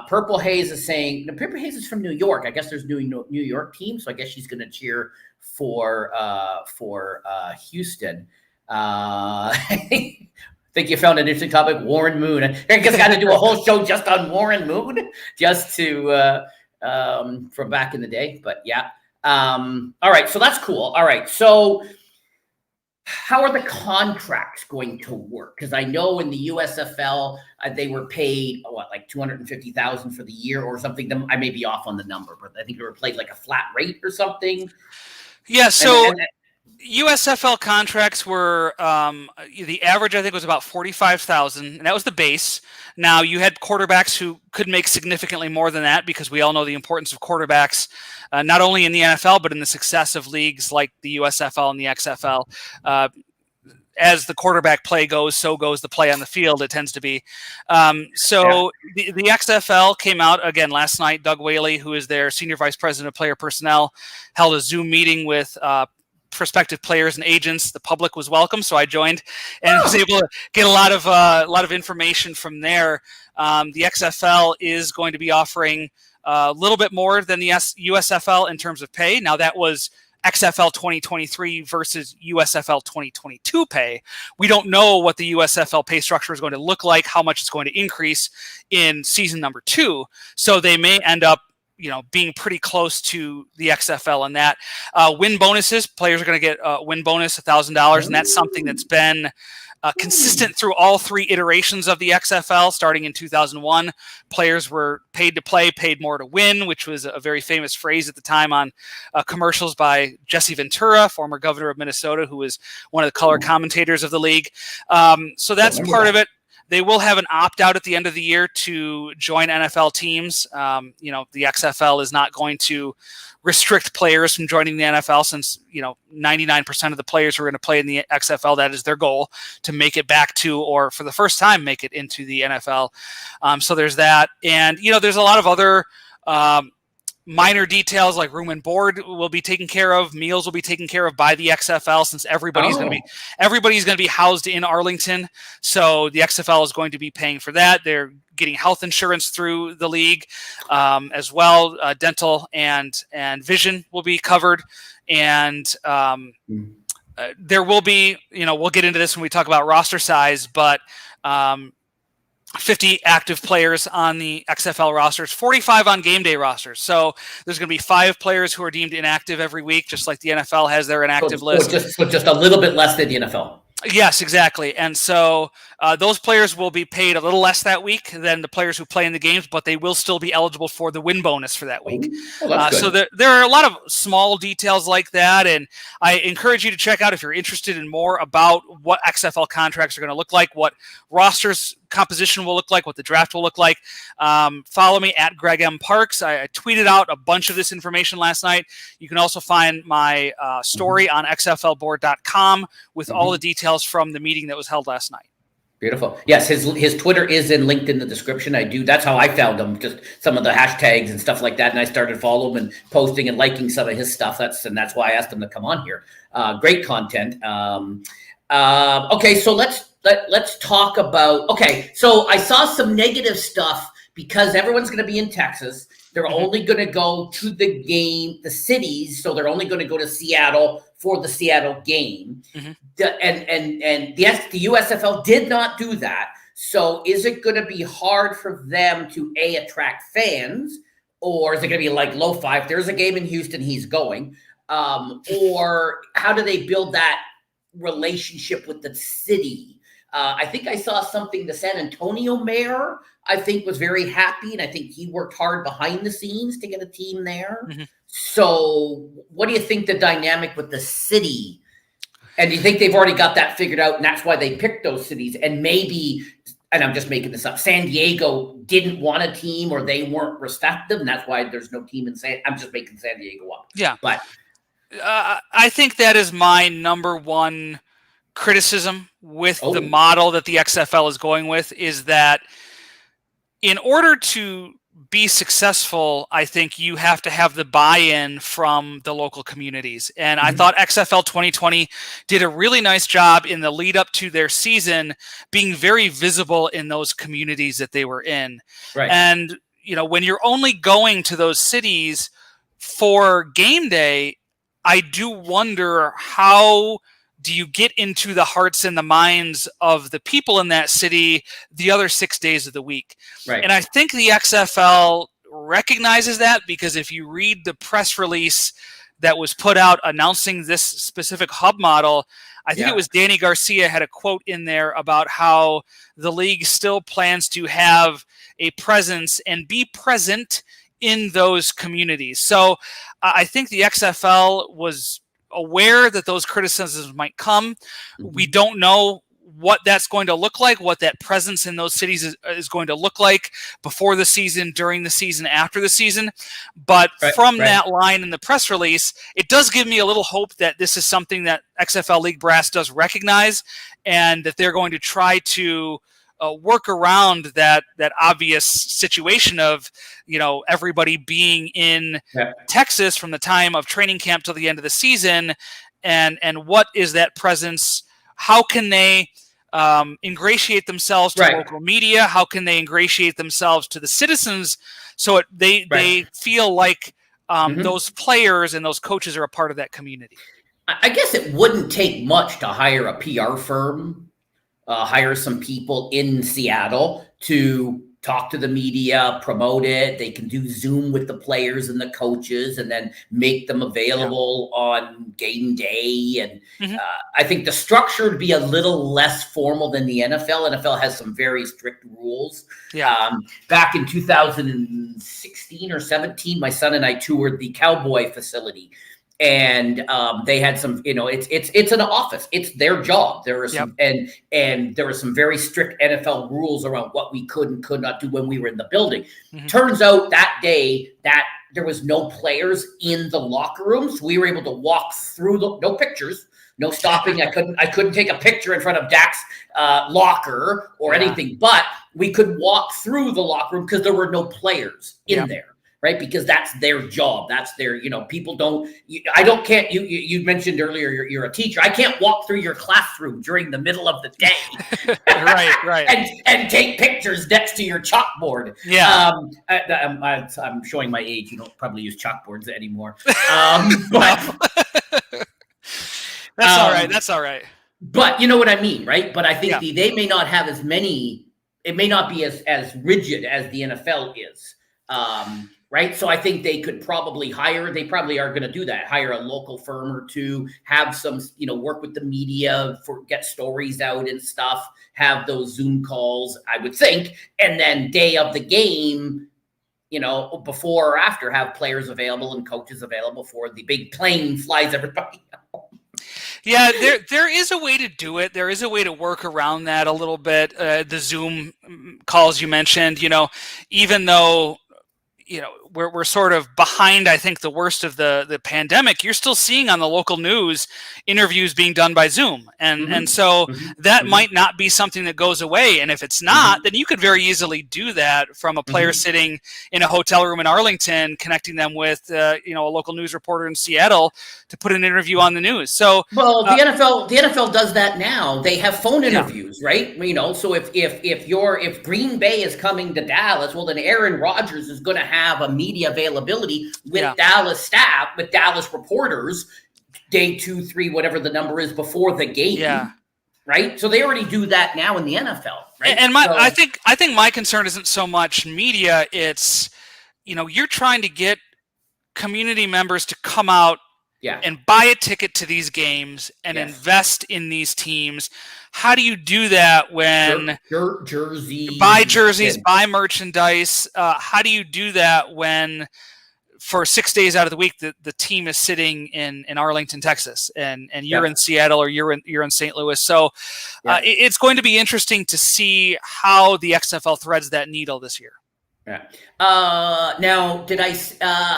Purple Haze is saying, Purple Haze is from New York. I guess there's New York team, so I guess she's going to cheer for Houston. I think you found an interesting topic, Warren Moon. I guess I got to do a whole show just on Warren Moon, just to from back in the day. But all right, so that's cool. All right, so how are the contracts going to work? Because I know in the USFL they were paid like $250,000 for the year or something. I may be off on the number, but I think they were paid like a flat rate or something. Yeah. So USFL contracts were the average, I think, was about $45,000, and that was the base. Now you had quarterbacks who could make significantly more than that, because we all know the importance of quarterbacks, not only in the NFL but in the success of leagues like the USFL and the XFL. As the quarterback play goes, so goes the play on the field. It tends to be. The XFL came out again last night. Doug Whaley, who is their senior vice president of player personnel, held a Zoom meeting with prospective players and agents. The public was welcome, so I joined and was able to get a lot of information from there. The XFL is going to be offering a little bit more than the USFL in terms of pay. Now, that was XFL 2023 versus USFL 2022 pay. We don't know what the USFL pay structure is going to look like, how much it's going to increase in season number 2. So they may end up being pretty close to the XFL in that. Win bonuses, players are going to get a win bonus, $1,000, and that's something that's been consistent through all 3 iterations of the XFL. Starting in 2001, players were paid to play, paid more to win, which was a very famous phrase at the time on commercials by Jesse Ventura, former governor of Minnesota, who was one of the color commentators of the league. So that's part of it. They will have an opt-out at the end of the year to join NFL teams. The XFL is not going to restrict players from joining the NFL, since 99% of the players who are going to play in the XFL, that is their goal, to make it back to, or for the first time, make it into the NFL. So there's that. And, there's a lot of other minor details, like room and board will be taken care of. Meals will be taken care of by the XFL, since everybody's going to be housed in Arlington. So the XFL is going to be paying for that. They're getting health insurance through the league as well. Dental and vision will be covered. And there will be, we'll get into this when we talk about roster size, but 50 active players on the XFL rosters, 45 on game day rosters. So there's going to be 5 players who are deemed inactive every week, just like the NFL has their inactive list. So just a little bit less than the NFL. Yes, exactly. And so those players will be paid a little less that week than the players who play in the games, but they will still be eligible for the win bonus for that week. Oh, that's So good. there are a lot of small details like that. And I encourage you to check out if you're interested in more about what XFL contracts are going to look like, what rosters composition will look like, what the draft will look like. Follow me at Greg M. Parks. I tweeted out a bunch of this information last night. You can also find my story on xflboard.com with all the details from the meeting that was held last night. Beautiful. Yes, his Twitter is linked in the description. That's how I found him, just some of the hashtags and stuff like that. And I started following him and posting and liking some of his stuff. That's why I asked him to come on here. Great content. Okay, so let's talk about. Okay, so I saw some negative stuff because everyone's going to be in Texas. They're only going to go to the game, the cities. So they're only going to go to Seattle for the Seattle game. And yes, the USFL did not do that. So is it going to be hard for them to attract fans, or is it going to be like lo-fi? If there's a game in Houston, he's going. Or how do they build that relationship with the city? I think I saw something. The San Antonio mayor, I think, was very happy, and I think he worked hard behind the scenes to get a team there. So what do you think the dynamic with the city? And do you think they've already got that figured out, and that's why they picked those cities? And maybe, and I'm just making this up, San Diego didn't want a team, or they weren't receptive, and that's why there's no team in I'm just making San Diego up. Yeah. But I think that is my number one criticism with the model that the XFL is going with, is that in order to be successful, I think you have to have the buy-in from the local communities. And I thought XFL 2020 did a really nice job in the lead up to their season, being very visible in those communities that they were in. Right. And, you know, when you're only going to those cities for game day, I do wonder, how do you get into the hearts and the minds of the people in that city the other 6 days of the week? Right. And I think the XFL recognizes that, because if you read the press release that was put out announcing this specific hub model, I think it was Danny Garcia had a quote in there about how the league still plans to have a presence and be present in those communities. So I think the XFL was aware that those criticisms might come. We don't know what that's going to look like, what that presence in those cities is going to look like before the season, during the season, after the season. But from that line in the press release, it does give me a little hope that this is something that XFL League Brass does recognize, and that they're going to try to work around that obvious situation of, you know, everybody being in Texas from the time of training camp till the end of the season, and what is that presence? How can they ingratiate themselves to local media? How can they ingratiate themselves to the citizens so they feel like those players and those coaches are a part of that community? I guess it wouldn't take much to hire a PR firm, hire some people in Seattle to talk to the media, promote it. They can do Zoom with the players and the coaches, and then make them available on game day. And I think the structure would be a little less formal than the NFL. NFL has some very strict rules. Back in 2016 or 17, my son and I toured the Cowboy facility. And they had some, you know, it's an office. It's their job. There are some, and there were some very strict NFL rules around what we could and could not do when we were in the building. Turns out that day that there was no players in the locker room, so we were able to walk through no pictures, no stopping. I couldn't take a picture in front of Dak's locker or anything, but we could walk through the locker room because there were no players in there. Right, because that's their job. That's their, you know, people don't. You mentioned earlier you're a teacher. I can't walk through your classroom during the middle of the day, and take pictures next to your chalkboard. I'm showing my age. You don't probably use chalkboards anymore. But that's all right. That's all right. But you know what I mean, right? But I think they may not have as many. It may not be as rigid as the NFL is. right? So I think they could probably they probably are going to do that, hire a local firm or two, have some, work with the media get stories out and stuff, have those Zoom calls, I would think. And then day of the game, before or after, have players available and coaches available for the big plane flies everybody out. Yeah, there is a way to do it. There is a way to work around that a little bit. The Zoom calls you mentioned, even though we're sort of behind, I think, the worst of the pandemic, you're still seeing on the local news interviews being done by Zoom. And so that might not be something that goes away. And if it's not, then you could very easily do that from a player sitting in a hotel room in Arlington, connecting them with, a local news reporter in Seattle to put an interview on the news. So, well, the NFL does that now. They have phone interviews, right? So if Green Bay is coming to Dallas, well, then Aaron Rodgers is going to have a media availability with Dallas staff, with Dallas reporters, day 2, 3, whatever the number is before the game, right? So they already do that now in the NFL, right? And I think my concern isn't so much media; it's you're trying to get community members to come out and buy a ticket to these games and invest in these teams. How do you do that when buy jerseys, buy merchandise? How do you do that when for 6 days out of the week the team is sitting in Arlington, Texas, and you're in Seattle or you're in St. Louis? So it's going to be interesting to see how the XFL threads that needle this year. Yeah. Now,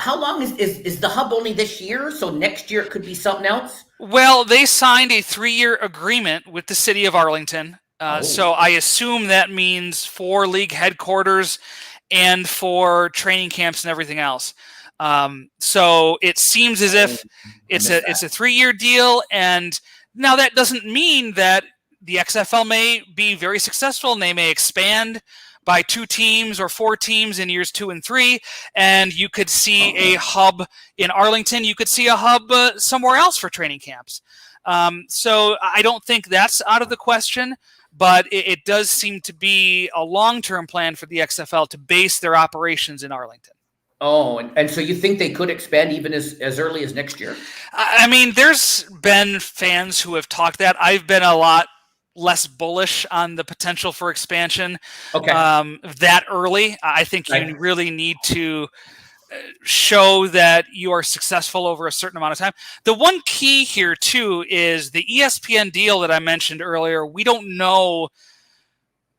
how long is the hub only this year? So next year it could be something else? Well, they signed a 3-year agreement with the city of Arlington. So I assume that means for league headquarters and for training camps and everything else. So it seems as if it's a 3-year deal. And now that doesn't mean that the XFL may be very successful and they may expand by 2 teams or 4 teams in years 2 and 3, and you could see a hub in Arlington. You could see a hub somewhere else for training camps. So I don't think that's out of the question, but it does seem to be a long-term plan for the XFL to base their operations in Arlington. Oh, and so you think they could expand even as early as next year? I mean, there's been fans who have talked that. I've been a lot less bullish on the potential for expansion that early. I think you really need to show that you are successful over a certain amount of time. The one key here too is the ESPN deal that I mentioned earlier. We don't know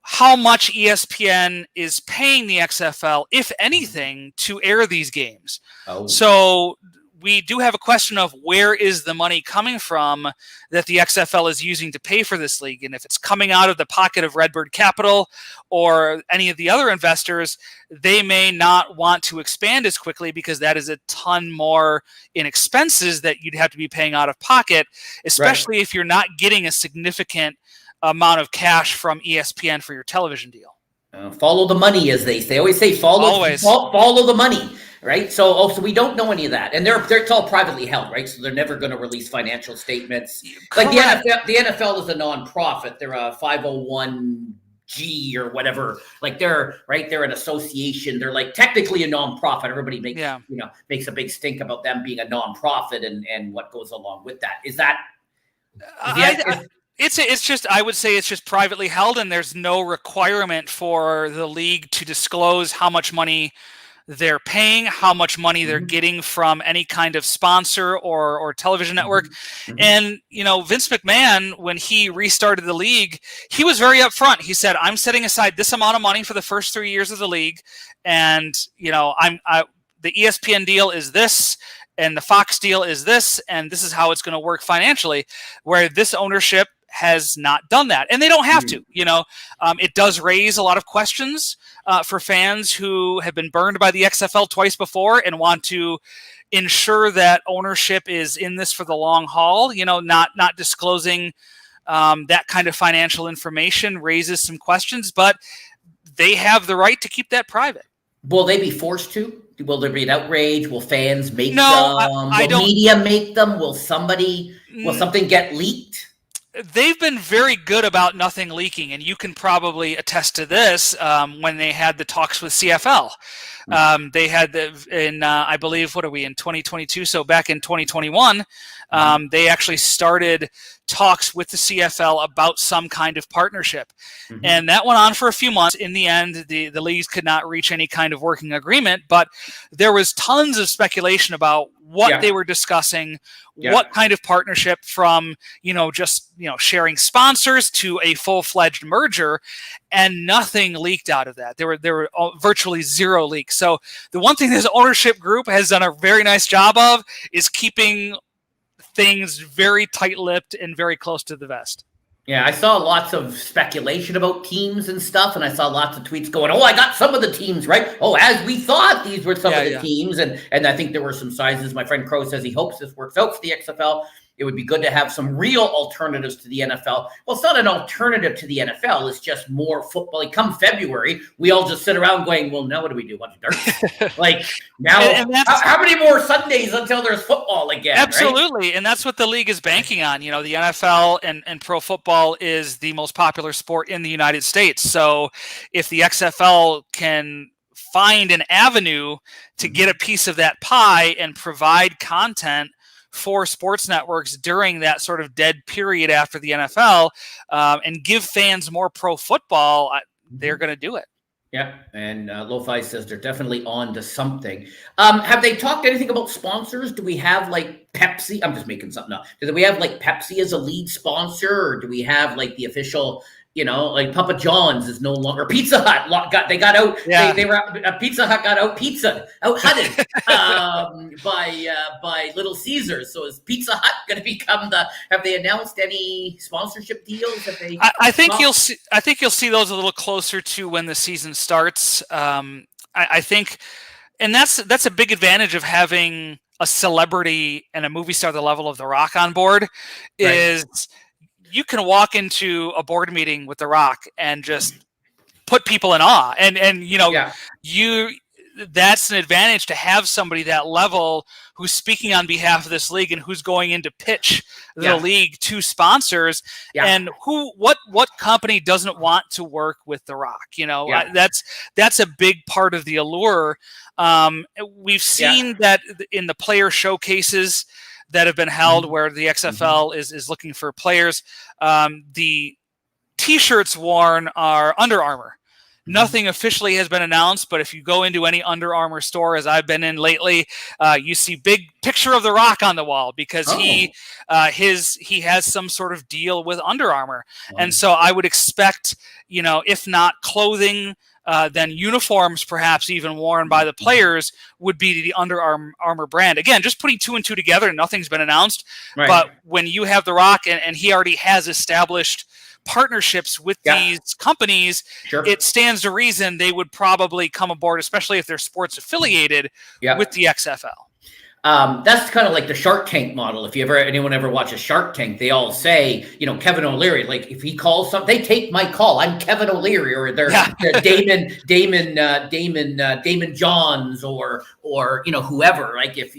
how much ESPN is paying the XFL, if anything, to air these games. So we do have a question of where is the money coming from that the XFL is using to pay for this league. And if it's coming out of the pocket of Redbird Capital or any of the other investors, they may not want to expand as quickly because that is a ton more in expenses that you'd have to be paying out of pocket, especially if you're not getting a significant amount of cash from ESPN for your television deal. Follow the money, as they always say. Follow the money. Right. So we don't know any of that. And it's all privately held. Right. So they're never going to release financial statements. Correct. Like the NFL is a nonprofit. They're a 501G or whatever. Like they're an association. They're like technically a nonprofit. Everybody makes a big stink about them being a nonprofit and what goes along with that. It's just, I would say it's just privately held, and there's no requirement for the league to disclose how much money they're paying, how much money they're getting from any kind of sponsor or television network. And, Vince McMahon, when he restarted the league, he was very upfront. He said, I'm setting aside this amount of money for the first 3 years of the league. And, the ESPN deal is this, and the Fox deal is this, and this is how it's going to work financially, where this ownership has not done that. And they don't have to, it does raise a lot of questions for fans who have been burned by the XFL twice before and want to ensure that ownership is in this for the long haul. Not disclosing that kind of financial information raises some questions, but they have the right to keep that private. Will they be forced to? Will there be an outrage? Will fans make them? Will media make them? Will something get leaked? they've been very good about nothing leaking, and you can probably attest to this. When they had the talks with CFL, they had I believe, what are we in 2022? So back in 2021, they actually started talks with the CFL about some kind of partnership, and that went on for a few months. In the end, the leagues could not reach any kind of working agreement, but there was tons of speculation about what they were discussing, what kind of partnership, from just sharing sponsors to a full-fledged merger, and nothing leaked out of that. There were virtually zero leaks. So the one thing this ownership group has done a very nice job of is keeping things very tight-lipped and very close to the vest. Yeah, I saw lots of speculation about teams and stuff, and I saw lots of tweets going, "Oh, I got some of the teams right. Oh, as we thought, these were some of the teams." And I think there were some sizes. My friend Crow says he hopes this works out for the XFL. It would be good to have some real alternatives to the NFL. Well, it's not an alternative to the NFL. It's just more football. Like, come February, we all just sit around going, well, now what do we do? Watch darts? Like, now, how many more Sundays until there's football again? Absolutely. Right? And that's what the league is banking on. The NFL and pro football is the most popular sport in the United States. So if the XFL can find an avenue to get a piece of that pie and provide content for sports networks during that sort of dead period after the NFL, and give fans more pro football, they're going to do it. Yeah, and Lo-Fi says they're definitely on to something. Have they talked anything about sponsors? Do we have like Pepsi? I'm just making something up. Do we have like Pepsi as a lead sponsor, or do we have like the official? Like Papa John's is no longer Pizza Hut. They got out. Yeah. They were Pizza Hut got out hutted by Little Caesars. So is Pizza Hut going to become the? Have they announced any sponsorship deals? Have they? I think you'll see. I think you'll see those a little closer to when the season starts. I think, and that's a big advantage of having a celebrity and a movie star the level of The Rock on board. Is you can walk into a board meeting with The Rock and just put people in awe. And that's an advantage to have somebody that level who's speaking on behalf of this league and who's going in to pitch the league to sponsors. And what company doesn't want to work with The Rock? That's a big part of the allure. We've seen that in the player showcases that have been held where the XFL is looking for players. The T-shirts worn are Under Armour. Nothing officially has been announced, but if you go into any Under Armour store, as I've been in lately, you see big picture of The Rock on the wall because he has some sort of deal with Under Armour. And so I would expect, if not clothing, then uniforms, perhaps even worn by the players, would be the Under Armour brand. Again, just putting two and two together, nothing's been announced. Right. But when you have The Rock and he already has established partnerships with these companies, it stands to reason they would probably come aboard, especially if they're sports affiliated with the XFL. That's kind of like the Shark Tank model. If anyone ever watches Shark Tank, they all say, Kevin O'Leary, like if he calls something, they take my call. I'm Kevin O'Leary, or they're Damon Johns, or whoever. Like if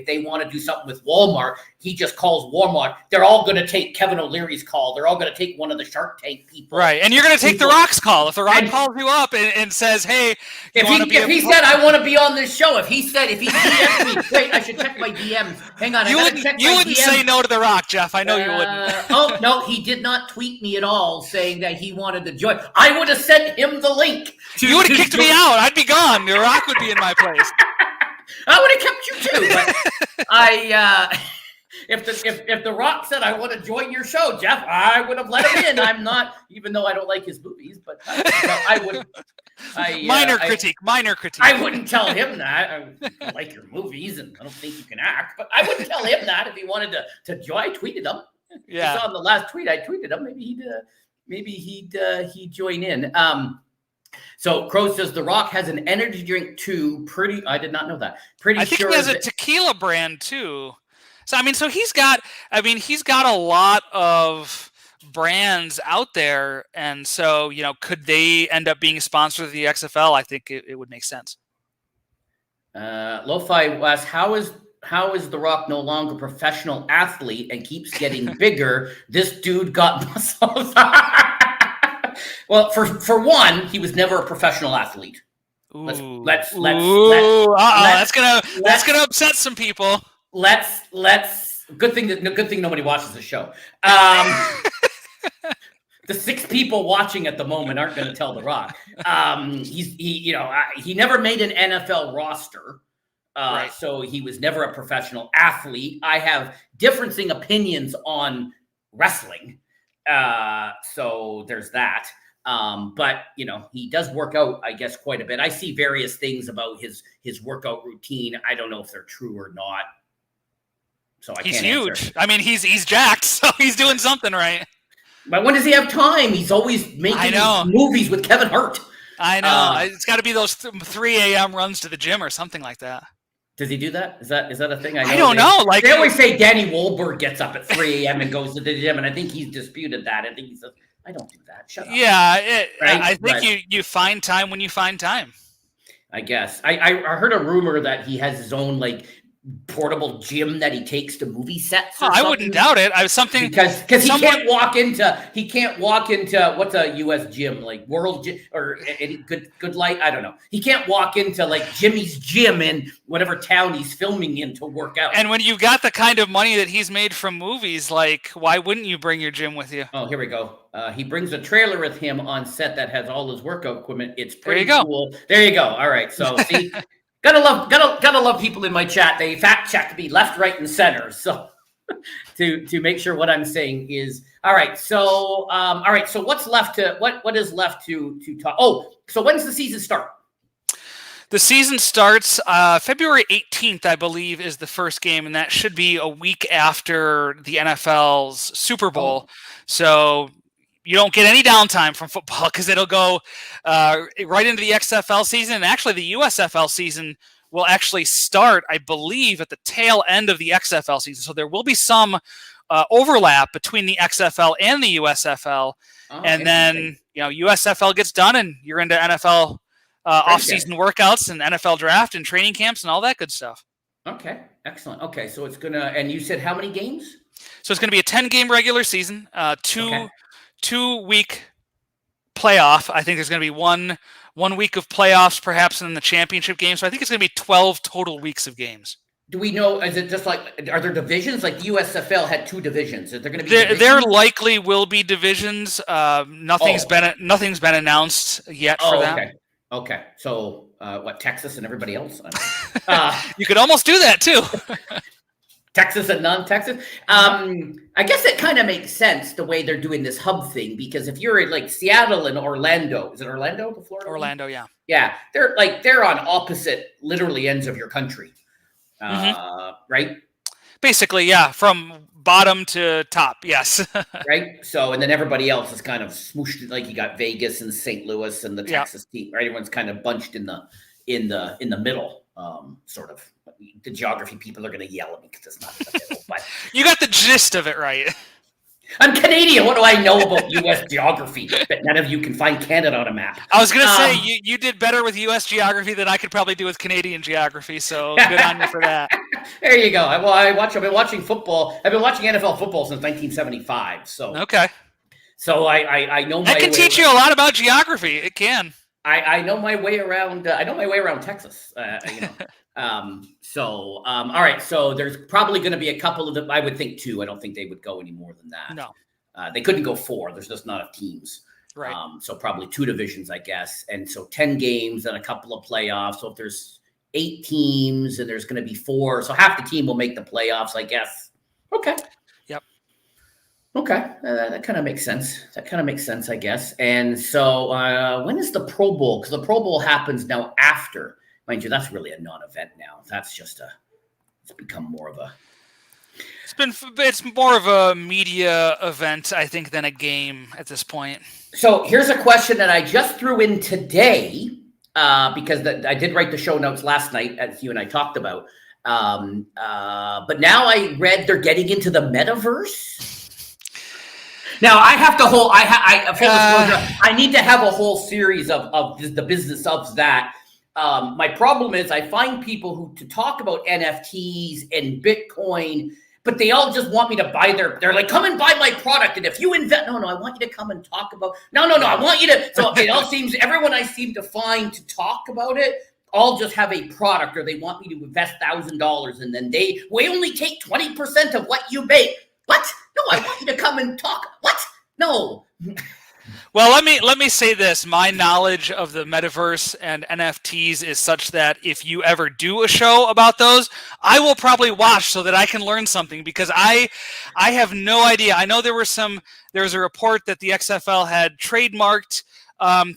they want to do something with Walmart, he just calls Walmart. They're all going to take Kevin O'Leary's call. They're all going to take one of the Shark Tank people. Right, and you're going to take The Rock's call. If The Rock calls you up and says, "Hey," if he said, "I want to be on this show," if he DM'd me, wait, I should check my DMs. Hang on, you wouldn't say no to The Rock, Jeff. I know you wouldn't. Oh no, he did not tweet me at all saying that he wanted to join. I would have sent him the link. You would have kicked me out. I'd be gone. The Rock would be in my place. I would have kept you too, but If The Rock said, "I want to join your show," Jeff, I would have let him in. I'm not, even though I don't like his movies, but I would. Minor critique. I wouldn't tell him that. I like your movies, and I don't think you can act. But I wouldn't tell him that if he wanted to join. I tweeted him. Yeah. On the last tweet, I tweeted him. Maybe he'd join in. So Crow says The Rock has an energy drink too. I did not know that. I think he has a tequila brand too. So so he's got a lot of brands out there, and so could they end up being a sponsor of the XFL? I think it would make sense. Lo-Fi asks, how is how is The Rock no longer a professional athlete and keeps getting bigger? This dude got muscles. Well, for one, he was never a professional athlete. Let's that's gonna upset some people. Good thing nobody watches the show. The 6 people watching at the moment aren't going to tell The Rock. He never made an NFL roster. Right. So he was never a professional athlete. I have differing opinions on wrestling. So there's that. But he does work out, I guess, quite a bit. I see various things about his workout routine. I don't know if they're true or not. So he's huge. I mean, he's jacked, so he's doing something right. But when does he have time? He's always making movies with Kevin Hart. I know. It's got to be those 3 a.m. runs to the gym or something like that. Does he do that? Is that a thing? I don't know. They always say Danny Wahlberg gets up at 3 a.m. and goes to the gym, and I think he's disputed that. I think he says, I don't do that. Shut up. Yeah, I think you find time when you find time. I guess. I heard a rumor that he has his own portable gym that he takes to movie sets. I wouldn't doubt it. I was something because he can't walk into what's a U.S. gym, like World Gym or any Good Light. I don't know. He can't walk into Jimmy's gym in whatever town he's filming in to work out. And when you got the kind of money that he's made from movies, why wouldn't you bring your gym with you? Oh, here we go. He brings a trailer with him on set that has all his workout equipment. It's pretty cool. There you go. All right. So see. Gotta love people in my chat. They fact check me left, right, and center. So to make sure what I'm saying is all right. So So what's left to what is left to talk? Oh, so when's the season start? The season starts February 18th, I believe, is the first game, and that should be a week after the NFL's Super Bowl. So you don't get any downtime from football because it'll go right into the XFL season. And actually, the USFL season will actually start, I believe, at the tail end of the XFL season. So there will be some overlap between the XFL and the USFL. And then, USFL gets done and you're into NFL off-season workouts and NFL draft and training camps and all that good stuff. Okay, excellent. Okay, so it's going to – and you said how many games? So it's going to be a 10-game regular season, 2-week playoff. I think there's going to be one week of playoffs, perhaps, in the championship game. So I think it's going to be 12 total weeks of games. Do we know? Is it just are there divisions? Like the USFL had 2 divisions. Is there going to be? There likely will be divisions. Nothing's been announced yet for that. Okay. So what? Texas and everybody else? You could almost do that too. Texas and non-Texas. I guess it kind of makes sense the way they're doing this hub thing, because if you're in Seattle and Orlando, is it Orlando, the Florida? Orlando, yeah. Yeah, they're on opposite, literally ends of your country, right? Basically, yeah, from bottom to top, yes. Right. So, and then everybody else is kind of smooshed. You got Vegas and St. Louis and the Texas team. Right? Everyone's kind of bunched in the middle, sort of. The geography people are going to yell at me because it's not the middle, but you got the gist of it right. I'm Canadian. What do I know about U.S. geography that none of you can find Canada on a map? I was going to say you did better with U.S. geography than I could probably do with Canadian geography. So good on you for that. There you go. Well, I've been watching football. I've been watching NFL football since 1975. So okay. So I know that can teach you a lot about geography. It can. I know my way around. I know my way around Texas. All right. So there's probably going to be a couple of them. I would think 2. I don't think they would go any more than that. No. They couldn't go 4. There's just not enough teams. Right. So probably 2 divisions, I guess. And so 10 games and a couple of playoffs. So if there's 8 teams and there's going to be 4, so half the team will make the playoffs, I guess. Okay. Yep. Okay. That kind of makes sense. I guess. And so when is the Pro Bowl? Because the Pro Bowl happens now after. Mind you, that's really a non-event now. That's just it's become more of a. It's more of a media event, I think, than a game at this point. So here's a question that I just threw in today because I did write the show notes last night, as you and I talked about. But now I read they're getting into the metaverse. Now I have to full disclosure, I need to have a whole series of the business of that. My problem is I find people who to talk about NFTs and Bitcoin, but they all just want me to buy they're like, come and buy my product. And if you invest, no, I want you to come and talk about, no, I want you to. So it all seems, everyone I seem to find to talk about it, all just have a product, or they want me to invest $1,000 and then we only take 20% of what you make. What? No, I want you to come and talk. What? No. Well, let me say this. My knowledge of the metaverse and NFTs is such that if you ever do a show about those, I will probably watch so that I can learn something, because I have no idea. I know there was a report that the XFL had trademarked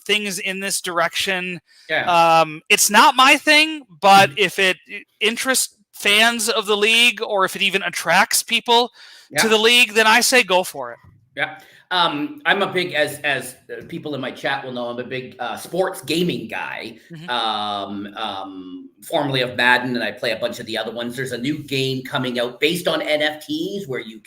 things in this direction. Yeah. It's not my thing, but if it interests fans of the league, or if it even attracts people to the league, then I say go for it. Yeah. I'm a big, as people in my chat will know, I'm a big sports gaming guy, formerly of Madden, and I play a bunch of the other ones. There's a new game coming out based on NFTs where you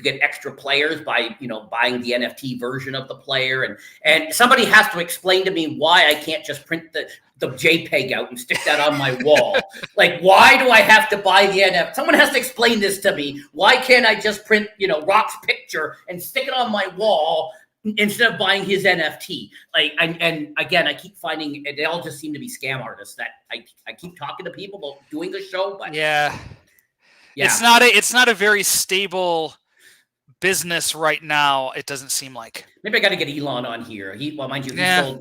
get extra players by, buying the NFT version of the player. And somebody has to explain to me why I can't just print the JPEG out and stick that on my wall. Like, why do I have to buy the NFT? Someone has to explain this to me. Why can't I just print, Rock's picture and stick it on my wall instead of buying his NFT? Like, and again, I keep finding they all just seem to be scam artists that I keep talking to people about doing the show, but yeah. It's not a very stable business right now. It doesn't seem like. Maybe I got to get Elon on here. Mind you,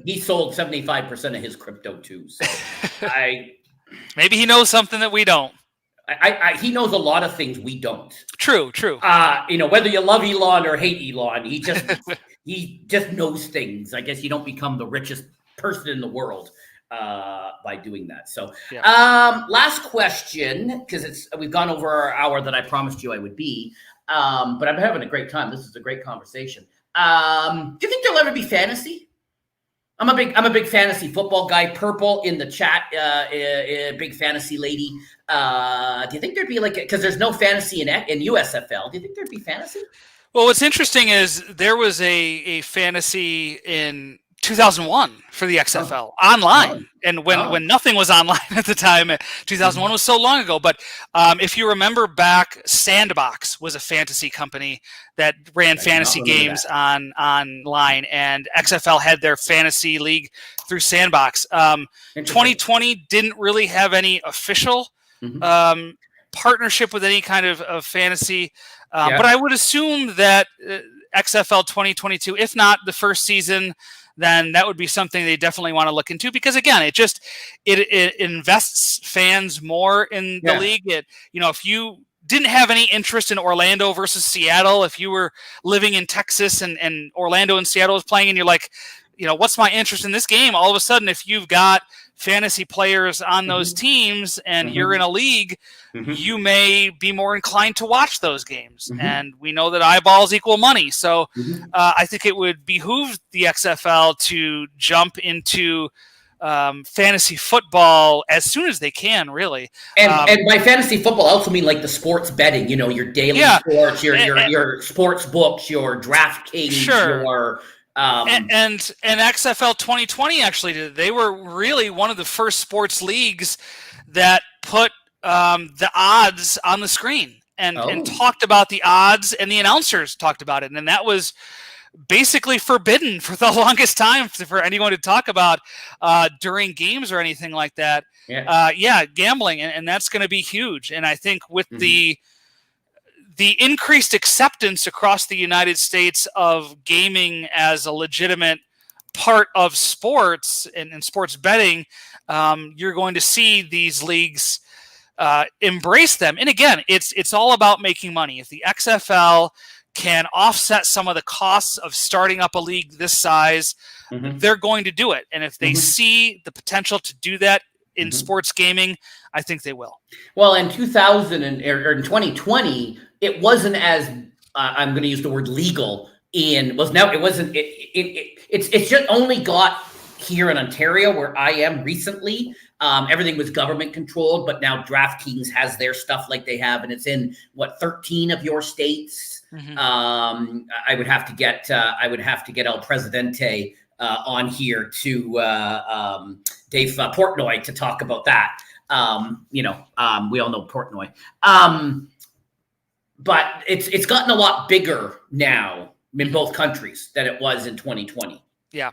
he sold 75% of his crypto too. So maybe he knows something that we don't. He knows a lot of things we don't. True. Whether you love Elon or hate Elon, he just knows things. I guess you don't become the richest person in the world by doing that. So, last question, because we've gone over our hour that I promised you I would be. But I'm having a great time. This is a great conversation. Do you think there'll ever be fantasy? I'm a big fantasy football guy. Purple in the chat, big fantasy lady. Do you think there'd be because there's no fantasy in USFL? Do you think there'd be fantasy? Well, what's interesting is there was a fantasy in 2001 for the XFL online, and when nothing was online at the time. 2001 was so long ago, but if you remember back, Sandbox was a fantasy company that ran fantasy games online, and XFL had their fantasy league through Sandbox. 2020 didn't really have any official partnership with any kind of fantasy, but I would assume that XFL 2022, if not the first season, then that would be something they definitely want to look into, because again, it invests fans more in the league. If you didn't have any interest in Orlando versus Seattle, if you were living in Texas and Orlando and Seattle was playing, and you're like, what's my interest in this game? All of a sudden, if you've got fantasy players on those teams and you're in a league, you may be more inclined to watch those games. And we know that eyeballs equal money. So I think it would behoove the XFL to jump into fantasy football as soon as they can, really. And by fantasy football, I also mean like the sports betting, your daily sports, your sports books, your DraftKings, your... And XFL 2020 actually did. They were really one of the first sports leagues that put the odds on the screen and talked about the odds, and the announcers talked about it. And that was basically forbidden for the longest time for anyone to talk about during games or anything like that. Gambling. And that's going to be huge. And I think with the increased acceptance across the United States of gaming as a legitimate part of sports and sports betting, you're going to see these leagues embrace them. And again, it's all about making money. If the XFL can offset some of the costs of starting up a league this size, they're going to do it. And if they see the potential to do that in sports gaming, I think they will. Well, in 2020, it wasn't as I'm going to use the word legal. It's just only got here in Ontario, where I am recently. Everything was government controlled, but now DraftKings has their stuff like they have, and it's in 13 of your states. I would have to get El Presidente on here to Dave Portnoy to talk about that. We all know Portnoy. But it's gotten a lot bigger now in both countries than it was in 2020. Yeah.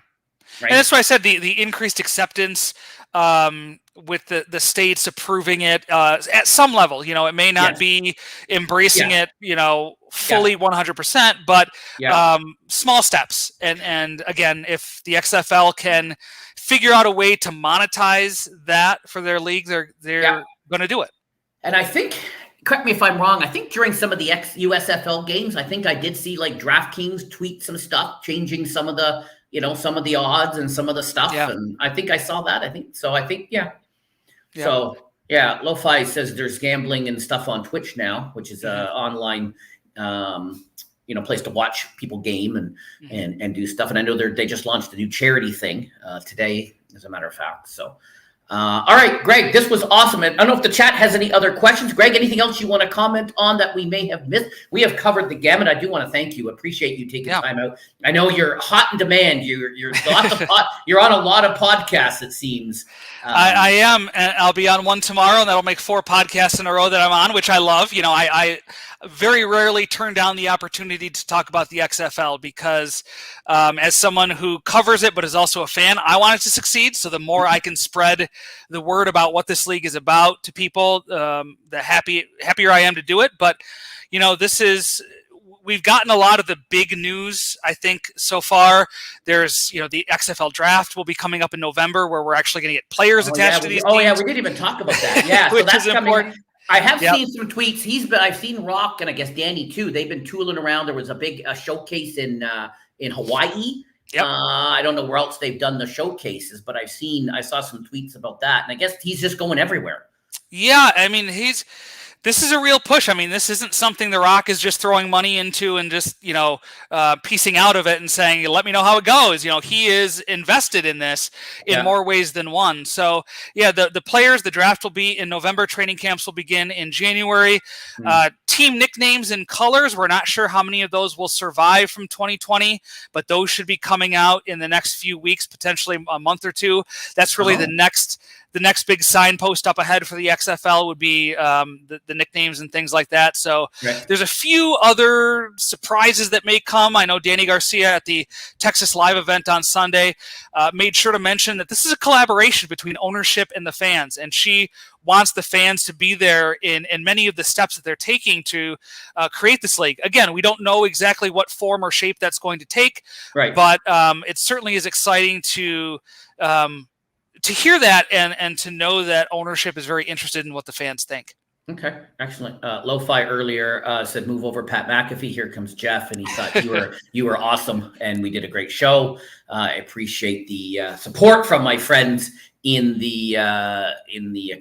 Right? And that's why I said the increased acceptance with the states approving it at some level. It may not be embracing it, fully 100%, but small steps. And again, if the XFL can figure out a way to monetize that for their league, they're going to do it. And I think, correct me if I'm wrong, I think during some of the USFL games, I think I did see like DraftKings tweet some stuff, changing some of the some of the odds and some of the stuff. Yeah. And I think I saw that. So, Lo-Fi says there's gambling and stuff on Twitch now, which is an online, place to watch people game and do stuff. And I know they just launched a new charity thing today, as a matter of fact. So, all right, Greg, this was awesome. I don't know if the chat has any other questions. Greg, anything else you want to comment on that we may have missed? We have covered the gamut. I do want to thank you. Appreciate you taking time out. I know you're hot in demand. You're you're on a lot of podcasts, it seems. I am, and I'll be on one tomorrow, and that'll make 4 podcasts in a row that I'm on, which I love. I very rarely turn down the opportunity to talk about the XFL because as someone who covers it but is also a fan, I want it to succeed. So the more I can spread the word about what this league is about to people, the happier I am to do it. But, we've gotten a lot of the big news, I think, so far. There's, the XFL draft will be coming up in November where we're actually going to get players attached to these teams. Oh, yeah, we didn't even talk about that. Yeah, which is important. I have seen some tweets. I've seen Rock and I guess Danny too. They've been tooling around. There was a big showcase in Hawaii. Yep. I don't know where else they've done the showcases, but I saw some tweets about that. And I guess he's just going everywhere. Yeah, I mean, this is a real push. I mean, this isn't something The Rock is just throwing money into and just, piecing out of it and saying, let me know how it goes. He is invested in this in more ways than one. So, the players, the draft will be in November. Training camps will begin in January. Team nicknames and colors, we're not sure how many of those will survive from 2020, but those should be coming out in the next few weeks, potentially a month or two. That's really the next big signpost up ahead for the XFL would be the nicknames and things like that. So there's a few other surprises that may come. I know Danny Garcia at the Texas Live event on Sunday made sure to mention that this is a collaboration between ownership and the fans, and she wants the fans to be there in many of the steps that they're taking to create this league. Again, we don't know exactly what form or shape that's going to take, but it certainly is exciting to hear that and to know that ownership is very interested in what the fans think. Okay, excellent. Lo-Fi earlier said, "Move over, Pat McAfee. Here comes Jeff," and he thought you were awesome, and we did a great show. I appreciate the support from my friends in the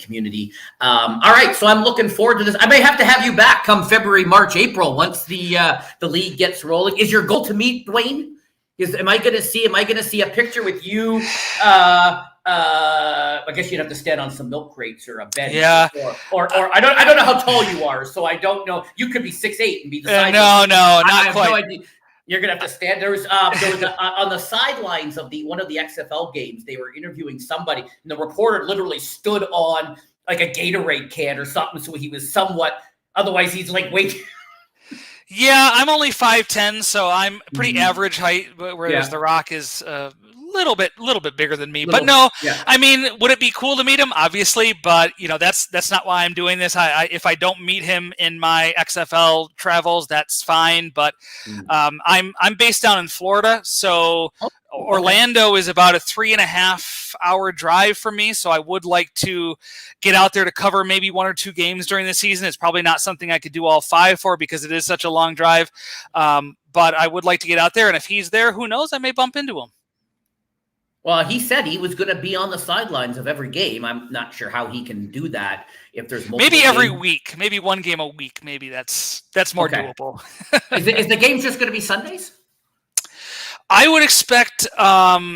community. All right, so I'm looking forward to this. I may have to have you back come February, March, April once the league gets rolling. Is your goal to meet Dwayne? Am I going to see a picture with you? I guess you'd have to stand on some milk crates or a bench. Yeah. Or I don't know how tall you are, so I don't know. You could be 6'8" and be the size. No, not I have quite. No idea. You're gonna have to stand. There was on the sidelines of one of the XFL games. They were interviewing somebody, and the reporter literally stood on like a Gatorade can or something, so he was somewhat. Otherwise, he's like wait. Yeah, I'm only 5'10", so I'm pretty average height, whereas The Rock is little bit bigger than me. But no, I mean, would it be cool to meet him? Obviously, but that's not why I'm doing this. If I don't meet him in my XFL travels, that's fine. But I'm based down in Florida, so Orlando is about a 3.5-hour drive for me. So I would like to get out there to cover maybe 1 or 2 games during the season. It's probably not something I could do all 5 for because it is such a long drive. But I would like to get out there, and if he's there, who knows? I may bump into him. Well, he said he was going to be on the sidelines of every game. I'm not sure how he can do that if there's multiple maybe every week, maybe 1 game a week. Maybe that's more doable. Is the games just going to be Sundays? I would expect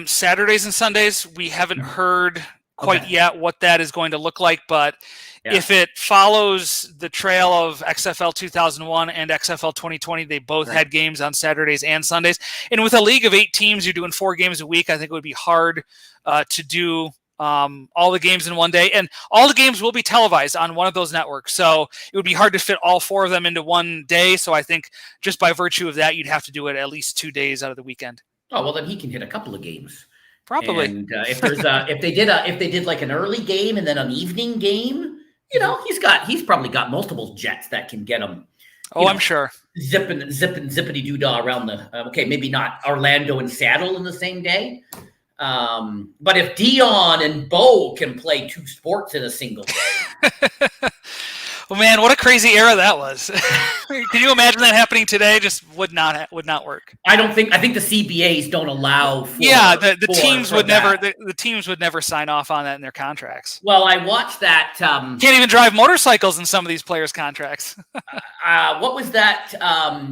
Saturdays and Sundays. We haven't heard quite yet what that is going to look like, but If it follows the trail of XFL 2001 and XFL 2020, they both had games on Saturdays and Sundays. And with a league of 8 teams, you're doing 4 games a week. I think it would be hard to do all the games in one day. And all the games will be televised on one of those networks. So it would be hard to fit all 4 of them into one day. So I think just by virtue of that, you'd have to do it at least 2 days out of the weekend. Oh, well, then he can hit a couple of games. Probably. And if they did like an early game and then an evening game, he's probably got multiple jets that can get him. I'm sure. Zippity doo-dah around the, maybe not Orlando and Seattle in the same day. But if Dion and Bo can play 2 sports in a single day. Well, man, what a crazy era that was. Can you imagine that happening today? Just would not work. I think the CBAs don't allow for, the teams would never the teams would never sign off on that in their contracts. Well, I watched that can't even drive motorcycles in some of these players' contracts. What was that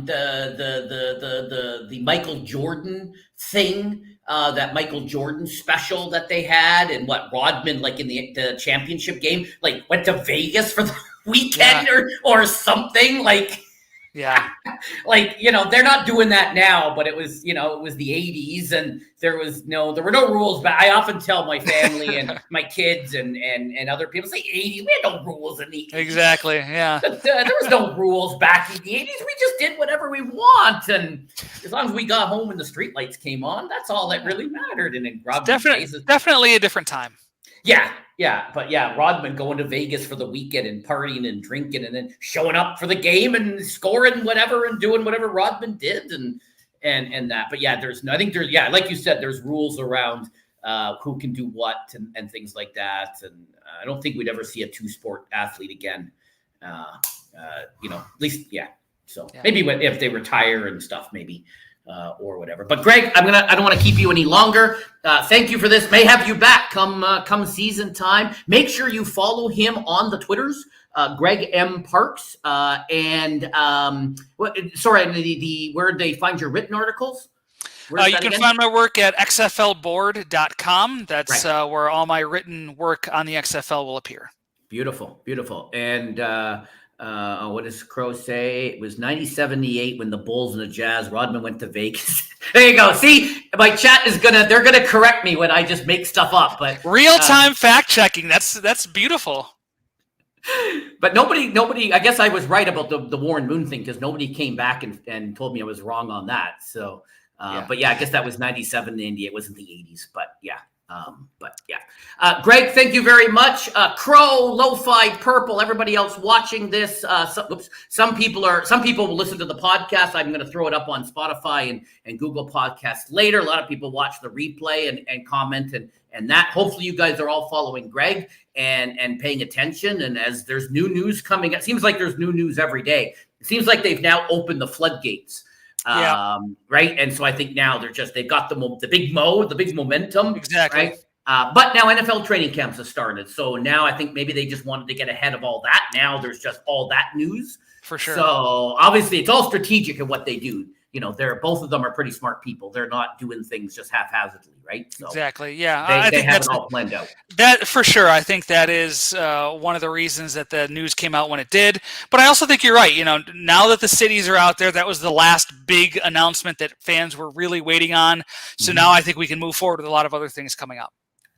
the Michael Jordan thing? That Michael Jordan special that they had, and Rodman, like in the championship game, like went to Vegas for the weekend or something. Like, they're not doing that now, but it was the 80s, and there were no rules. But I often tell my family and my kids and other people, say 80s, we had no rules in the 80s. Exactly. Yeah. There was no rules back in the 80s. We just did whatever we want. And as long as we got home and the streetlights came on, that's all that really mattered. And in Rodman's case, definitely a different time. But Rodman going to Vegas for the weekend and partying and drinking and then showing up for the game and scoring whatever and doing whatever Rodman did and that. But like you said, there's rules around who can do what and things like that. And I don't think we'd ever see a 2-sport athlete again. At least, So maybe if they retire and stuff, maybe. Or whatever. But Greg, I don't want to keep you any longer. Thank you for this. May have you back come season time. Make sure you follow him on the Twitters, Greg M. Parks. Where did they find your written articles? You can find my work at xflboard.com. That's where all my written work on the XFL will appear. Beautiful. And what does Crow say? It was 1978 when the Bulls and the Jazz, Rodman went to Vegas. There you go. See, my chat they're gonna correct me when I just make stuff up, but real-time fact checking. That's beautiful. But nobody, I guess I was right about the Warren Moon thing, because nobody came back and told me I was wrong on that. So, but I guess that was 97 in India. It wasn't the 80s, but Greg, thank you very much. Crow, Lo-Fi, Purple, everybody else watching this. Some people will listen to the podcast. I'm going to throw it up on Spotify and Google Podcasts later. A lot of people watch the replay and comment and that. Hopefully you guys are all following Greg and paying attention. And as there's new news coming, it seems like there's new news every day. It seems like they've now opened the floodgates. Right. And so I think now they've got the big momentum. Exactly. Right? But now NFL training camps have started. So now I think maybe they just wanted to get ahead of all that. Now there's just all that news. For sure. So obviously it's all strategic in what they do. Both of them are pretty smart people. They're not doing things just haphazardly, right? So exactly. Yeah. I think have it all planned out. That for sure. I think that is one of the reasons that the news came out when it did. But I also think you're right. Now that the cities are out there, that was the last big announcement that fans were really waiting on. So now I think we can move forward with a lot of other things coming up.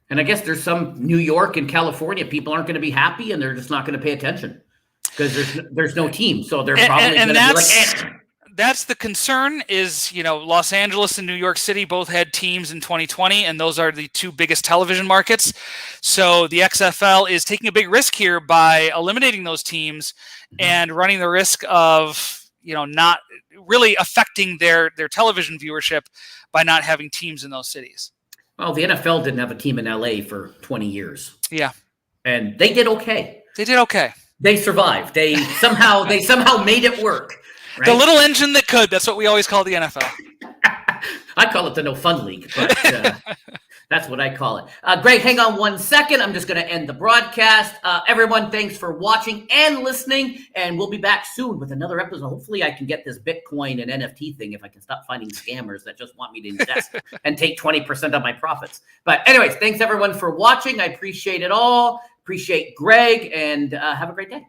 And I guess there's some New York and California people aren't going to be happy, and they're just not going to pay attention because there's no team. So they're probably going to be like, That's the concern is, Los Angeles and New York City both had teams in 2020, and those are the 2 biggest television markets. So the XFL is taking a big risk here by eliminating those teams and running the risk of, not really affecting their television viewership by not having teams in those cities. Well, the NFL didn't have a team in LA for 20 years. Yeah. And they did okay. They survived. They somehow made it work. Right? The little engine that could. That's what we always call the NFL. I call it the no fun league, but that's what I call it. Greg, hang on 1 second. I'm just going to end the broadcast. Everyone, thanks for watching and listening, and we'll be back soon with another episode. Hopefully I can get this Bitcoin and NFT thing if I can stop finding scammers that just want me to invest and take 20% of my profits. But anyways, thanks everyone for watching. I appreciate it all. Appreciate Greg, and have a great day.